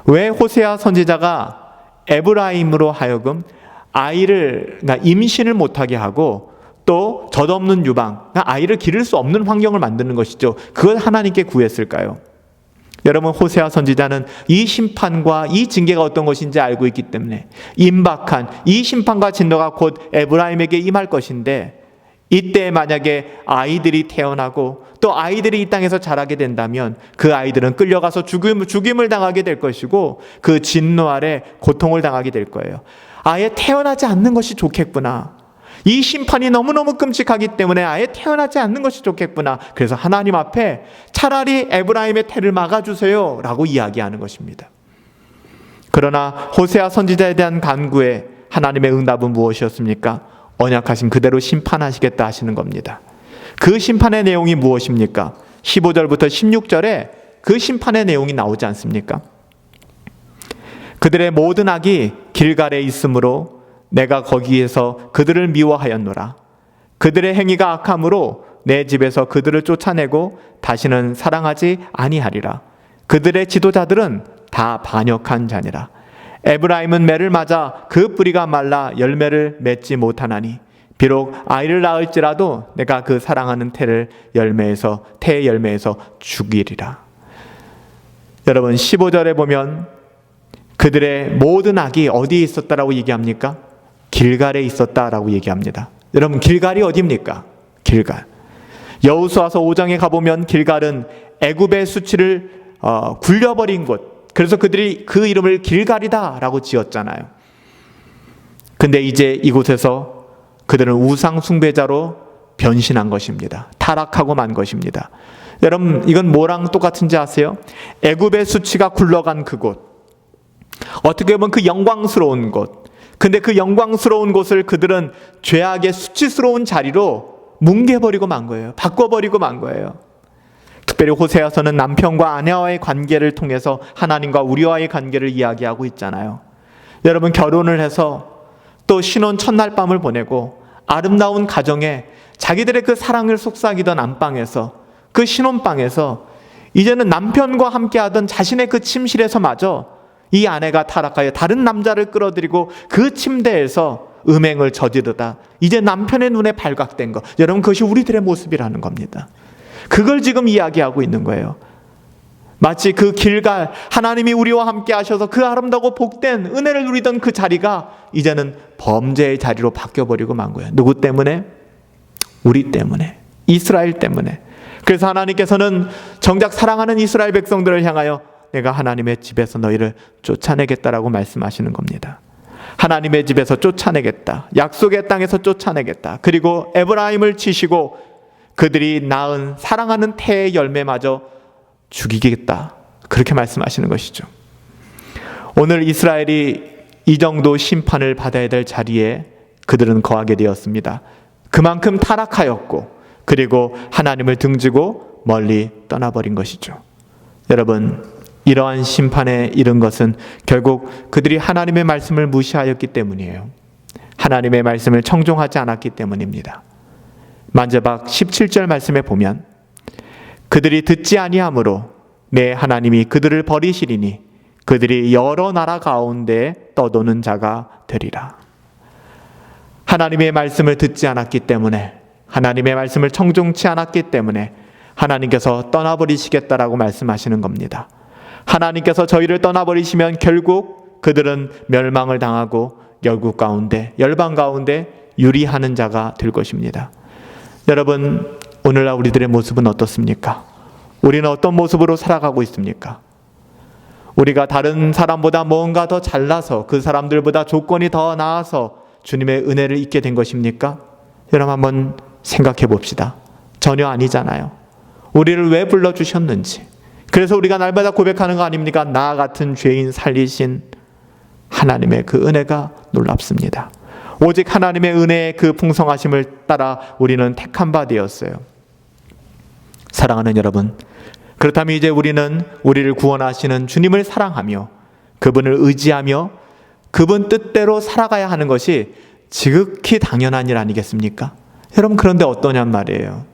왜 호세아 선지자가 에브라임으로 하여금 그러니까 임신을 못하게 하고 또 젖없는 유방, 그러니까 아이를 기를 수 없는 환경을 만드는 것이죠. 그걸 하나님께 구했을까요? 여러분, 호세아 선지자는 이 심판과 이 징계가 어떤 것인지 알고 있기 때문에 임박한 이 심판과 진노가 곧 에브라임에게 임할 것인데 이때 만약에 아이들이 태어나고 또 아이들이 이 땅에서 자라게 된다면 그 아이들은 끌려가서 죽임을 당하게 될 것이고 그 진노 아래 고통을 당하게 될 거예요. 아예 태어나지 않는 것이 좋겠구나. 이 심판이 너무너무 끔찍하기 때문에 아예 태어나지 않는 것이 좋겠구나. 그래서 하나님 앞에 차라리 에브라임의 태를 막아주세요 라고 이야기하는 것입니다. 그러나 호세아 선지자에 대한 간구에 하나님의 응답은 무엇이었습니까? 언약하신 그대로 심판하시겠다 하시는 겁니다. 그 심판의 내용이 무엇입니까? 15절부터 16절에 그 심판의 내용이 나오지 않습니까? 그들의 모든 악이 길갈에 있으므로 내가 거기에서 그들을 미워하였노라. 그들의 행위가 악함으로 내 집에서 그들을 쫓아내고 다시는 사랑하지 아니하리라. 그들의 지도자들은 다 반역한 자니라. 에브라임은 매를 맞아 그 뿌리가 말라 열매를 맺지 못하나니 비록 아이를 낳을지라도 내가 그 사랑하는 태의 열매에서 죽이리라. 여러분 15절에 보면 그들의 모든 악이 어디에 있었다라고 얘기합니까? 길갈에 있었다라고 얘기합니다. 여러분 길갈이 어디입니까? 길갈. 여호수아서 5장에 가보면 길갈은 애굽의 수치를 굴려버린 곳. 그래서 그들이 그 이름을 길갈이다라고 지었잖아요. 근데 이제 이곳에서 그들은 우상 숭배자로 변신한 것입니다. 타락하고 만 것입니다. 여러분 이건 뭐랑 똑같은지 아세요? 애굽의 수치가 굴러간 그곳. 어떻게 보면 그 영광스러운 곳. 근데 그 영광스러운 곳을 그들은 죄악의 수치스러운 자리로 뭉개버리고 만 거예요. 바꿔버리고 만 거예요. 특별히 호세아서는 남편과 아내와의 관계를 통해서 하나님과 우리와의 관계를 이야기하고 있잖아요. 여러분 결혼을 해서 또 신혼 첫날 밤을 보내고 아름다운 가정에 자기들의 그 사랑을 속삭이던 안방에서 그 신혼방에서 이제는 남편과 함께하던 자신의 그 침실에서마저 이 아내가 타락하여 다른 남자를 끌어들이고 그 침대에서 음행을 저지르다 이제 남편의 눈에 발각된 것. 여러분 그것이 우리들의 모습이라는 겁니다. 그걸 지금 이야기하고 있는 거예요. 마치 그 길갈 하나님이 우리와 함께 하셔서 그 아름다고 복된 은혜를 누리던 그 자리가 이제는 범죄의 자리로 바뀌어버리고 만 거예요. 누구 때문에? 우리 때문에. 이스라엘 때문에. 그래서 하나님께서는 정작 사랑하는 이스라엘 백성들을 향하여 내가 하나님의 집에서 너희를 쫓아내겠다라고 말씀하시는 겁니다. 하나님의 집에서 쫓아내겠다. 약속의 땅에서 쫓아내겠다. 그리고 에브라임을 치시고 그들이 낳은 사랑하는 태의 열매마저 죽이겠다. 그렇게 말씀하시는 것이죠. 오늘 이스라엘이 이 정도 심판을 받아야 될 자리에 그들은 거하게 되었습니다. 그만큼 타락하였고 그리고 하나님을 등지고 멀리 떠나버린 것이죠. 여러분 이러한 심판에 이른 것은 결국 그들이 하나님의 말씀을 무시하였기 때문이에요. 하나님의 말씀을 청종하지 않았기 때문입니다. 만제박 17절 말씀에 보면 그들이 듣지 아니하므로 내 하나님이 그들을 버리시리니 그들이 여러 나라 가운데 떠도는 자가 되리라. 하나님의 말씀을 듣지 않았기 때문에 하나님의 말씀을 청종치 않았기 때문에 하나님께서 떠나버리시겠다라고 말씀하시는 겁니다. 하나님께서 저희를 떠나버리시면 결국 그들은 멸망을 당하고 열국 가운데 열방 가운데 유리하는 자가 될 것입니다. 여러분 오늘날 우리들의 모습은 어떻습니까? 우리는 어떤 모습으로 살아가고 있습니까? 우리가 다른 사람보다 뭔가 더 잘나서 그 사람들보다 조건이 더 나아서 주님의 은혜를 잊게 된 것입니까? 여러분 한번 생각해 봅시다. 전혀 아니잖아요. 우리를 왜 불러주셨는지. 그래서 우리가 날마다 고백하는 거 아닙니까? 나 같은 죄인 살리신 하나님의 그 은혜가 놀랍습니다. 오직 하나님의 은혜의 그 풍성하심을 따라 우리는 택한 바 되었어요. 사랑하는 여러분, 그렇다면 이제 우리는 우리를 구원하시는 주님을 사랑하며 그분을 의지하며 그분 뜻대로 살아가야 하는 것이 지극히 당연한 일 아니겠습니까? 여러분 그런데 어떠냔 말이에요.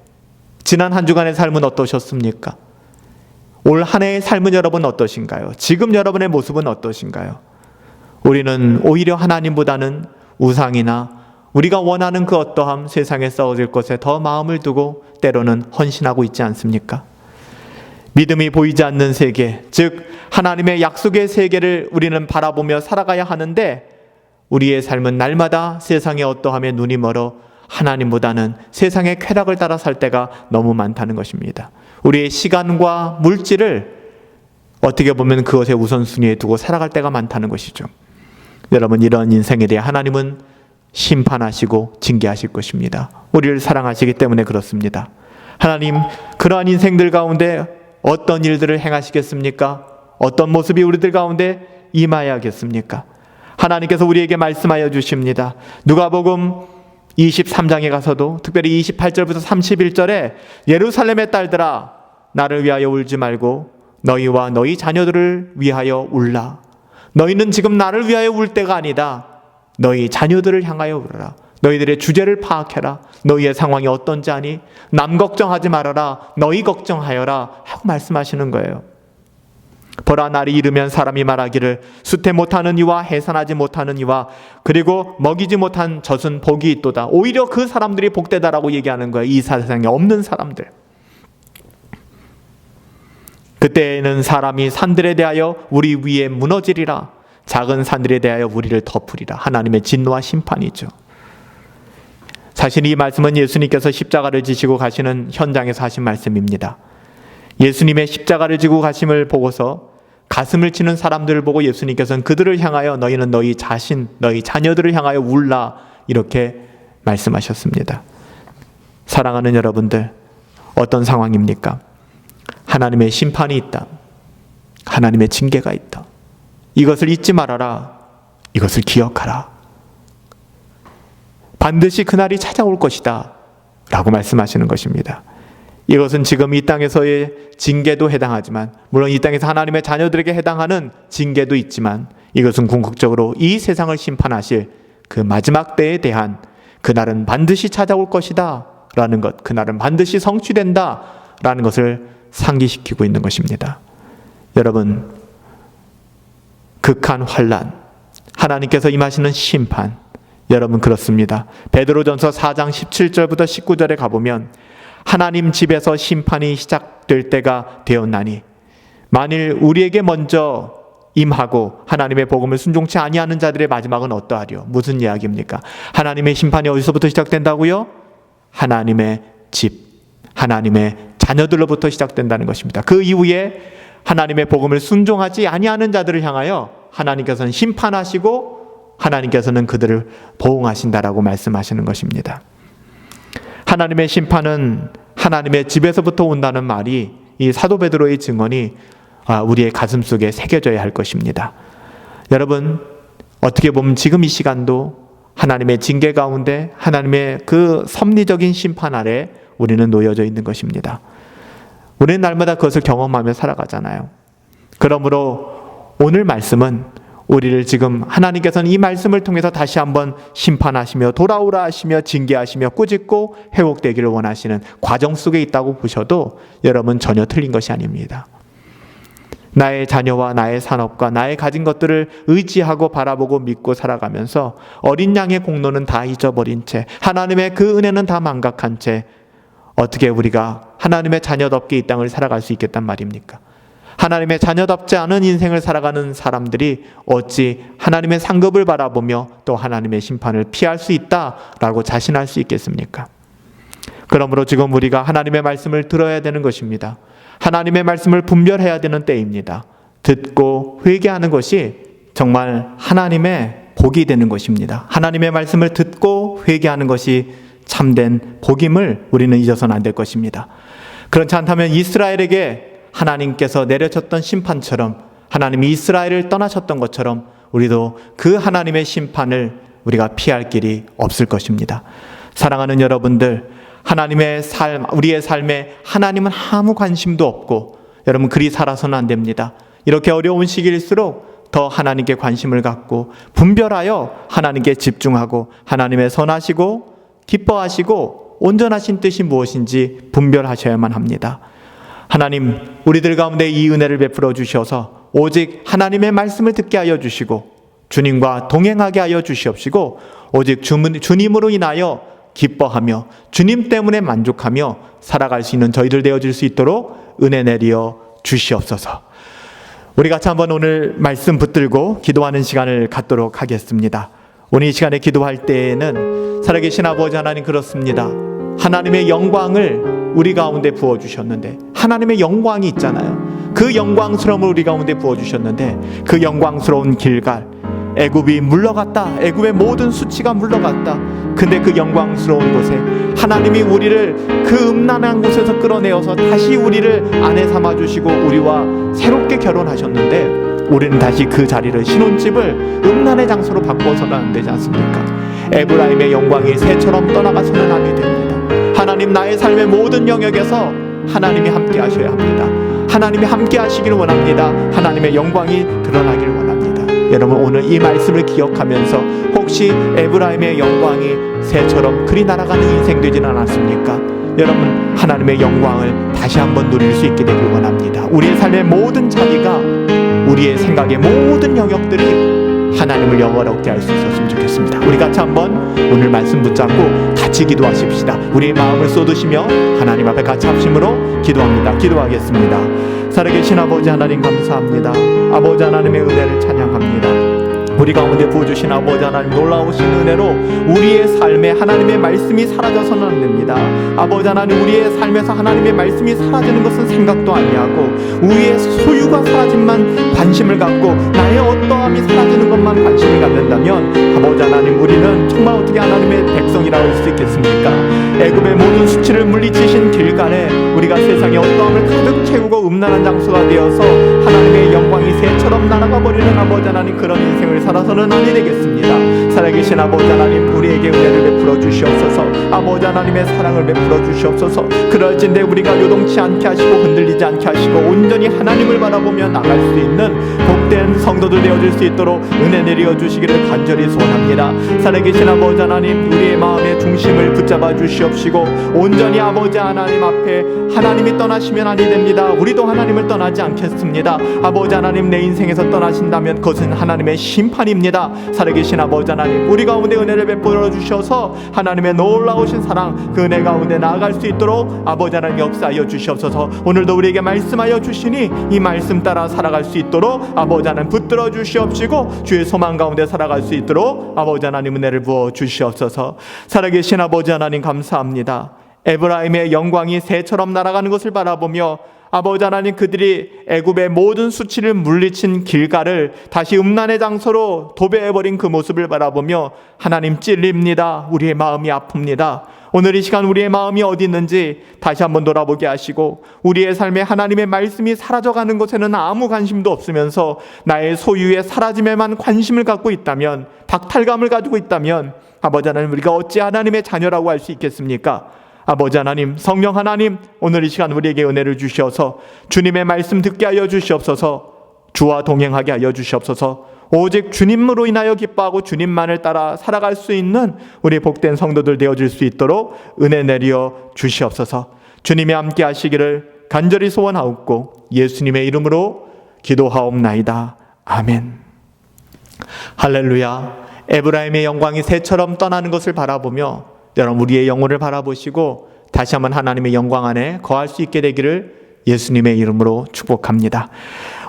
지난 한 주간의 삶은 어떠셨습니까? 올 한 해의 삶은 여러분 어떠신가요? 지금 여러분의 모습은 어떠신가요? 우리는 오히려 하나님보다는 우상이나 우리가 원하는 그 어떠함 세상에 썩어질 것에 더 마음을 두고 때로는 헌신하고 있지 않습니까? 믿음이 보이지 않는 세계, 즉 하나님의 약속의 세계를 우리는 바라보며 살아가야 하는데 우리의 삶은 날마다 세상의 어떠함에 눈이 멀어 하나님보다는 세상의 쾌락을 따라 살 때가 너무 많다는 것입니다. 우리의 시간과 물질을 어떻게 보면 그것의 우선순위에 두고 살아갈 때가 많다는 것이죠. 여러분, 이런 인생에 대해 하나님은 심판하시고 징계하실 것입니다. 우리를 사랑하시기 때문에 그렇습니다. 하나님, 그러한 인생들 가운데 어떤 일들을 행하시겠습니까? 어떤 모습이 우리들 가운데 임하여야겠습니까? 하나님께서 우리에게 말씀하여 주십니다. 누가복음 23장에 가서도 특별히 28절부터 31절에 예루살렘의 딸들아, 나를 위하여 울지 말고 너희와 너희 자녀들을 위하여 울라. 너희는 지금 나를 위하여 울 때가 아니다. 너희 자녀들을 향하여 울어라. 너희들의 주제를 파악해라. 너희의 상황이 어떤지 아니? 남 걱정하지 말아라. 너희 걱정하여라 하고 말씀하시는 거예요. 보라, 날이 이르면 사람이 말하기를 수태 못하는 이와 해산하지 못하는 이와 그리고 먹이지 못한 젖은 복이 있도다. 오히려 그 사람들이 복되다라고 얘기하는 거예요. 이 세상에 없는 사람들. 그때에는 사람이 산들에 대하여 우리 위에 무너지리라. 작은 산들에 대하여 우리를 덮으리라. 하나님의 진노와 심판이죠. 사실 이 말씀은 예수님께서 십자가를 지시고 가시는 현장에서 하신 말씀입니다. 예수님의 십자가를 지고 가심을 보고서 가슴을 치는 사람들을 보고 예수님께서는 그들을 향하여 너희는 너희 자신, 너희 자녀들을 향하여 울라 이렇게 말씀하셨습니다. 사랑하는 여러분들, 어떤 상황입니까? 하나님의 심판이 있다. 하나님의 징계가 있다. 이것을 잊지 말아라. 이것을 기억하라. 반드시 그날이 찾아올 것이다 라고 말씀하시는 것입니다. 이것은 지금 이 땅에서의 징계도 해당하지만, 물론 이 땅에서 하나님의 자녀들에게 해당하는 징계도 있지만, 이것은 궁극적으로 이 세상을 심판하실 그 마지막 때에 대한, 그날은 반드시 찾아올 것이다 라는 것, 그날은 반드시 성취된다 라는 것을 상기시키고 있는 것입니다. 여러분, 극한 환난, 하나님께서 임하시는 심판, 여러분 그렇습니다. 베드로전서 4장 17절부터 19절에 가보면 하나님 집에서 심판이 시작될 때가 되었나니 만일 우리에게 먼저 임하고 하나님의 복음을 순종치 아니하는 자들의 마지막은 어떠하리요? 무슨 이야기입니까? 하나님의 심판이 어디서부터 시작된다고요? 하나님의 집, 하나님의 자녀들로부터 시작된다는 것입니다. 그 이후에 하나님의 복음을 순종하지 아니하는 자들을 향하여 하나님께서는 심판하시고 하나님께서는 그들을 보응하신다라고 말씀하시는 것입니다. 하나님의 심판은 하나님의 집에서부터 온다는 말이, 이 사도 베드로의 증언이 우리의 가슴 속에 새겨져야 할 것입니다. 여러분, 어떻게 보면 지금 이 시간도 하나님의 징계 가운데 하나님의 그 섭리적인 심판 아래 우리는 놓여져 있는 것입니다. 우리는 날마다 그것을 경험하며 살아가잖아요. 그러므로 오늘 말씀은 우리를 지금 하나님께서는 이 말씀을 통해서 다시 한번 심판하시며 돌아오라 하시며 징계하시며 꾸짖고 회복되기를 원하시는 과정 속에 있다고 보셔도 여러분 전혀 틀린 것이 아닙니다. 나의 자녀와 나의 산업과 나의 가진 것들을 의지하고 바라보고 믿고 살아가면서 어린 양의 공로는 다 잊어버린 채, 하나님의 그 은혜는 다 망각한 채 어떻게 우리가 하나님의 자녀답게 이 땅을 살아갈 수 있겠단 말입니까? 하나님의 자녀답지 않은 인생을 살아가는 사람들이 어찌 하나님의 상급을 바라보며 또 하나님의 심판을 피할 수 있다라고 자신할 수 있겠습니까? 그러므로 지금 우리가 하나님의 말씀을 들어야 되는 것입니다. 하나님의 말씀을 분별해야 되는 때입니다. 듣고 회개하는 것이 정말 하나님의 복이 되는 것입니다. 하나님의 말씀을 듣고 회개하는 것이 참된 복임을 우리는 잊어서는 안 될 것입니다. 그렇지 않다면 이스라엘에게 하나님께서 내려쳤던 심판처럼, 하나님이 이스라엘을 떠나셨던 것처럼 우리도 그 하나님의 심판을 우리가 피할 길이 없을 것입니다. 사랑하는 여러분들, 하나님의 삶, 우리의 삶에 하나님은 아무 관심도 없고 여러분 그리 살아서는 안 됩니다. 이렇게 어려운 시기일수록 더 하나님께 관심을 갖고 분별하여 하나님께 집중하고 하나님의 선하시고 기뻐하시고 온전하신 뜻이 무엇인지 분별하셔야만 합니다. 하나님, 우리들 가운데 이 은혜를 베풀어 주셔서 오직 하나님의 말씀을 듣게 하여 주시고 주님과 동행하게 하여 주시옵시고 오직 주님으로 인하여 기뻐하며 주님 때문에 만족하며 살아갈 수 있는 저희들 되어질 수 있도록 은혜 내리어 주시옵소서. 우리 같이 한번 오늘 말씀 붙들고 기도하는 시간을 갖도록 하겠습니다. 오늘 이 시간에 기도할 때에는 살아계신 아버지 하나님, 그렇습니다. 하나님의 영광을 우리 가운데 부어주셨는데, 하나님의 영광이 있잖아요. 그 영광스러움을 우리 가운데 부어주셨는데 그 영광스러운 길갈, 애굽이 물러갔다. 애굽의 모든 수치가 물러갔다. 근데 그 영광스러운 곳에 하나님이 우리를 그 음란한 곳에서 끌어내어서 다시 우리를 아내 삼아 주시고 우리와 새롭게 결혼하셨는데 우리는 다시 그 자리를 신혼집을 음란의 장소로 바꿔서는 안 되지 않습니까? 에브라임의 영광이 새처럼 떠나가서는 아니 됩니다. 하나님, 나의 삶의 모든 영역에서 하나님이 함께 하셔야 합니다. 하나님이 함께 하시기를 원합니다. 하나님의 영광이 드러나기를 원합니다. 여러분, 오늘 이 말씀을 기억하면서 혹시 에브라임의 영광이 새처럼 그리 날아가는 인생 되지는 않았습니까? 여러분, 하나님의 영광을 다시 한번 누릴 수 있게 되길 원합니다. 우리의 삶의 모든 자리가, 우리의 생각의 모든 영역들이 하나님을 영화롭게 할 수 있었으면 좋겠습니다. 우리 같이 한번 오늘 말씀 붙잡고 같이 기도하십시다. 우리의 마음을 쏟으시며 하나님 앞에 같이 합심으로 기도합니다. 기도하겠습니다. 살아계신 아버지 하나님, 감사합니다. 아버지 하나님의 은혜를 찬양합니다. 우리 가운데 부어주신 아버지 하나님, 놀라우신 은혜로 우리의 삶에 하나님의 말씀이 사라져서는 안 됩니다. 아버지 하나님, 우리의 삶에서 하나님의 말씀이 사라지는 것은 생각도 아니하고 우리의 소유가 사라짐만 관심을 갖고 나의 어떠함이 사라지는 것만 관심을 갖는다면 아버지 하나님, 우리는 정말 어떻게 하나님의 백성이라고 할 수 있겠습니까? 애굽의 모든 수치를 물리치신 길간에 우리가 세상의 어떠함을 가득 채우고 음란한 장소가 되어서 하나님의 영광이 새처럼 날아가 버리는 아버지 하나님, 그런 인생을 살아서는 아니 되겠습니다. 살아계신 아버지 하나님, 우리에게 은혜를 베풀어 주시옵소서. 아버지 하나님의 사랑을 베풀어 주시옵소서. 그럴진데 우리가 요동치 않게 하시고 흔들리지 않게 하시고 온전히 하나님을 바라보며 나갈 수 있는 복된 성도들 되어줄 수 있도록 은혜 내려 주시기를 간절히 소원합니다. 살아계신 아버지 하나님, 우리의 마음의 중심을 붙잡아 주시옵시고 온전히 아버지 하나님 앞에 하나님이 떠나시면 아니 됩니다. 우리도 하나님을 떠나지 않겠습니다. 아버지 하나님, 내 인생에서 떠나신다면 그것은 하나님의 심판입니다. 살아계신 아버지 하나님, 우리 가운데 은혜를 베풀어 주셔서 하나님의 놀라우신 사랑, 그 은혜 가운데 나아갈 수 있도록 아버지 하나님 역사하여 주시옵소서. 오늘도 우리에게 말씀하여 주시니 이 말씀 따라 살아갈 수 있도록 아버지 하나님 붙들어 주시옵시고 주의 소망 가운데 살아갈 수 있도록 아버지 하나님 은혜를 부어 주시옵소서. 살아계신 아버지 하나님, 감사합니다. 에브라임의 영광이 새처럼 날아가는 것을 바라보며 아버지 하나님, 그들이 애굽의 모든 수치를 물리친 길가를 다시 음란의 장소로 도배해버린 그 모습을 바라보며 하나님, 찔립니다. 우리의 마음이 아픕니다. 오늘 이 시간 우리의 마음이 어디 있는지 다시 한번 돌아보게 하시고 우리의 삶에 하나님의 말씀이 사라져가는 것에는 아무 관심도 없으면서 나의 소유의 사라짐에만 관심을 갖고 있다면, 박탈감을 가지고 있다면 아버지 하나님, 우리가 어찌 하나님의 자녀라고 할 수 있겠습니까? 아버지 하나님, 성령 하나님, 오늘 이 시간 우리에게 은혜를 주셔서 주님의 말씀 듣게 하여 주시옵소서. 주와 동행하게 하여 주시옵소서. 오직 주님으로 인하여 기뻐하고 주님만을 따라 살아갈 수 있는 우리 복된 성도들 되어줄 수 있도록 은혜 내려 주시옵소서. 주님이 함께 하시기를 간절히 소원하옵고 예수님의 이름으로 기도하옵나이다. 아멘. 할렐루야. 에브라임의 영광이 새처럼 떠나는 것을 바라보며 여러분, 우리의 영혼을 바라보시고 다시 한번 하나님의 영광 안에 거할 수 있게 되기를 예수님의 이름으로 축복합니다.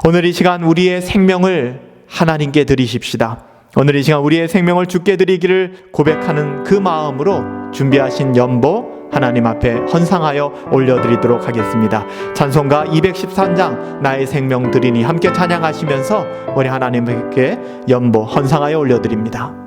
오늘 이 시간 우리의 생명을 하나님께 드리십시다. 오늘 이 시간 우리의 생명을 주께 드리기를 고백하는 그 마음으로 준비하신 연보 하나님 앞에 헌상하여 올려드리도록 하겠습니다. 찬송가 213장 나의 생명 드리니 함께 찬양하시면서 우리 하나님께 연보 헌상하여 올려드립니다.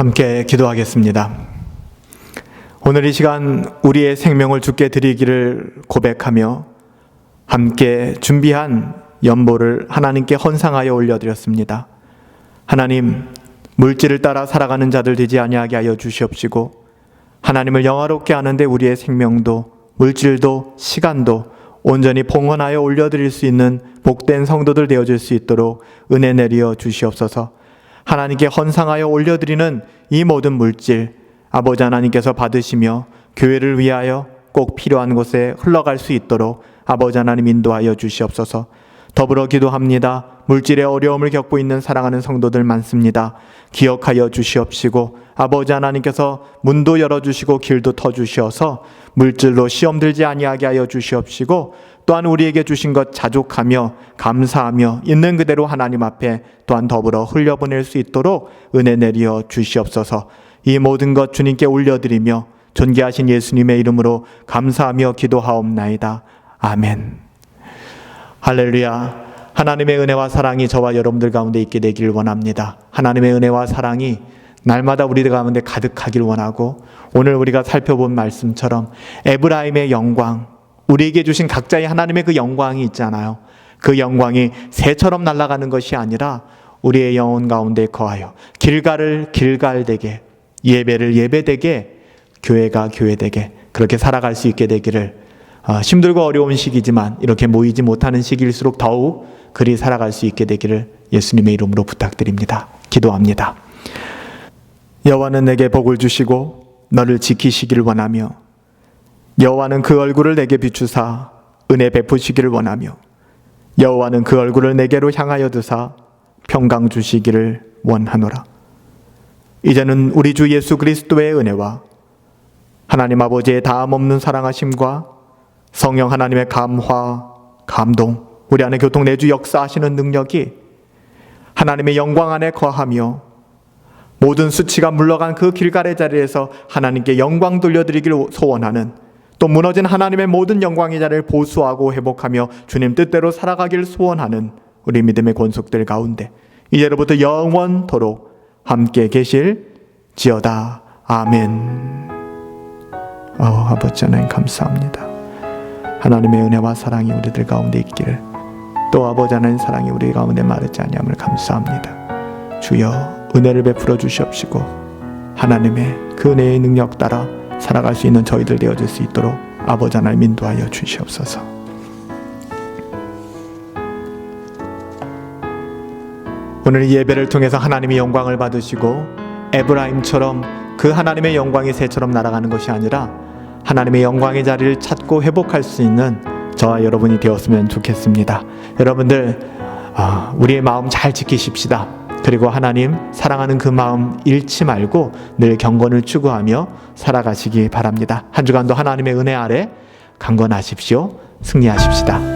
함께 기도하겠습니다. 오늘 이 시간 우리의 생명을 주께 드리기를 고백하며 함께 준비한 연보를 하나님께 헌상하여 올려드렸습니다. 하나님, 물질을 따라 살아가는 자들 되지 아니하게 하여 주시옵시고 하나님을 영화롭게 하는데 우리의 생명도 물질도 시간도 온전히 봉헌하여 올려드릴 수 있는 복된 성도들 되어줄 수 있도록 은혜 내려 주시옵소서. 하나님께 헌상하여 올려드리는 이 모든 물질 아버지 하나님께서 받으시며 교회를 위하여 꼭 필요한 곳에 흘러갈 수 있도록 아버지 하나님 인도하여 주시옵소서. 더불어 기도합니다. 물질의 어려움을 겪고 있는 사랑하는 성도들 많습니다. 기억하여 주시옵시고 아버지 하나님께서 문도 열어주시고 길도 터주셔서 물질로 시험 들지 아니하게 하여 주시옵시고 또한 우리에게 주신 것 자족하며 감사하며 있는 그대로 하나님 앞에 또한 더불어 흘려보낼 수 있도록 은혜 내려 주시옵소서. 이 모든 것 주님께 올려드리며 존귀하신 예수님의 이름으로 감사하며 기도하옵나이다. 아멘. 할렐루야. 하나님의 은혜와 사랑이 저와 여러분들 가운데 있게 되기를 원합니다. 하나님의 은혜와 사랑이 날마다 우리들 가운데 가득하길 원하고 오늘 우리가 살펴본 말씀처럼 에브라임의 영광, 우리에게 주신 각자의 하나님의 그 영광이 있잖아요. 그 영광이 새처럼 날아가는 것이 아니라 우리의 영혼 가운데 거하여 길갈을 길갈되게, 예배를 예배되게, 교회가 교회되게 그렇게 살아갈 수 있게 되기를 힘들고 어려운 시기지만 이렇게 모이지 못하는 시기일수록 더욱 그리 살아갈 수 있게 되기를 예수님의 이름으로 부탁드립니다. 기도합니다. 여호와는 내게 복을 주시고 너를 지키시기를 원하며 여호와는 그 얼굴을 내게 비추사 은혜 베푸시기를 원하며 여호와는 그 얼굴을 내게로 향하여 드사 평강 주시기를 원하노라. 이제는 우리 주 예수 그리스도의 은혜와 하나님 아버지의 다함없는 사랑하심과 성령 하나님의 감화, 감동, 우리 안에 교통내주 역사하시는 능력이 하나님의 영광 안에 거하며 모든 수치가 물러간 그 길갈의 자리에서 하나님께 영광 돌려드리기를 소원하는, 또 무너진 하나님의 모든 영광의 자리를 보수하고 회복하며 주님 뜻대로 살아가기를 소원하는 우리 믿음의 권속들 가운데 이제로부터 영원토록 함께 계실지어다. 아멘. 아버지 하나님 감사합니다. 하나님의 은혜와 사랑이 우리들 가운데 있기를, 또 아버지 하나님 사랑이 우리 가운데 마르지 아니함을 감사합니다. 주여 은혜를 베풀어 주시옵시고 하나님의 그 은혜의 능력 따라 살아갈 수 있는 저희들 되어질 수 있도록 아버지 하나님 인도하여 주시옵소서. 오늘 이 예배를 통해서 하나님의 영광을 받으시고 에브라임처럼 그 하나님의 영광이 새처럼 날아가는 것이 아니라 하나님의 영광의 자리를 찾고 회복할 수 있는 저와 여러분이 되었으면 좋겠습니다. 여러분들 우리의 마음 잘 지키십시다. 그리고 하나님 사랑하는 그 마음 잃지 말고 늘 경건을 추구하며 살아가시기 바랍니다. 한 주간도 하나님의 은혜 아래 강건하십시오. 승리하십시다.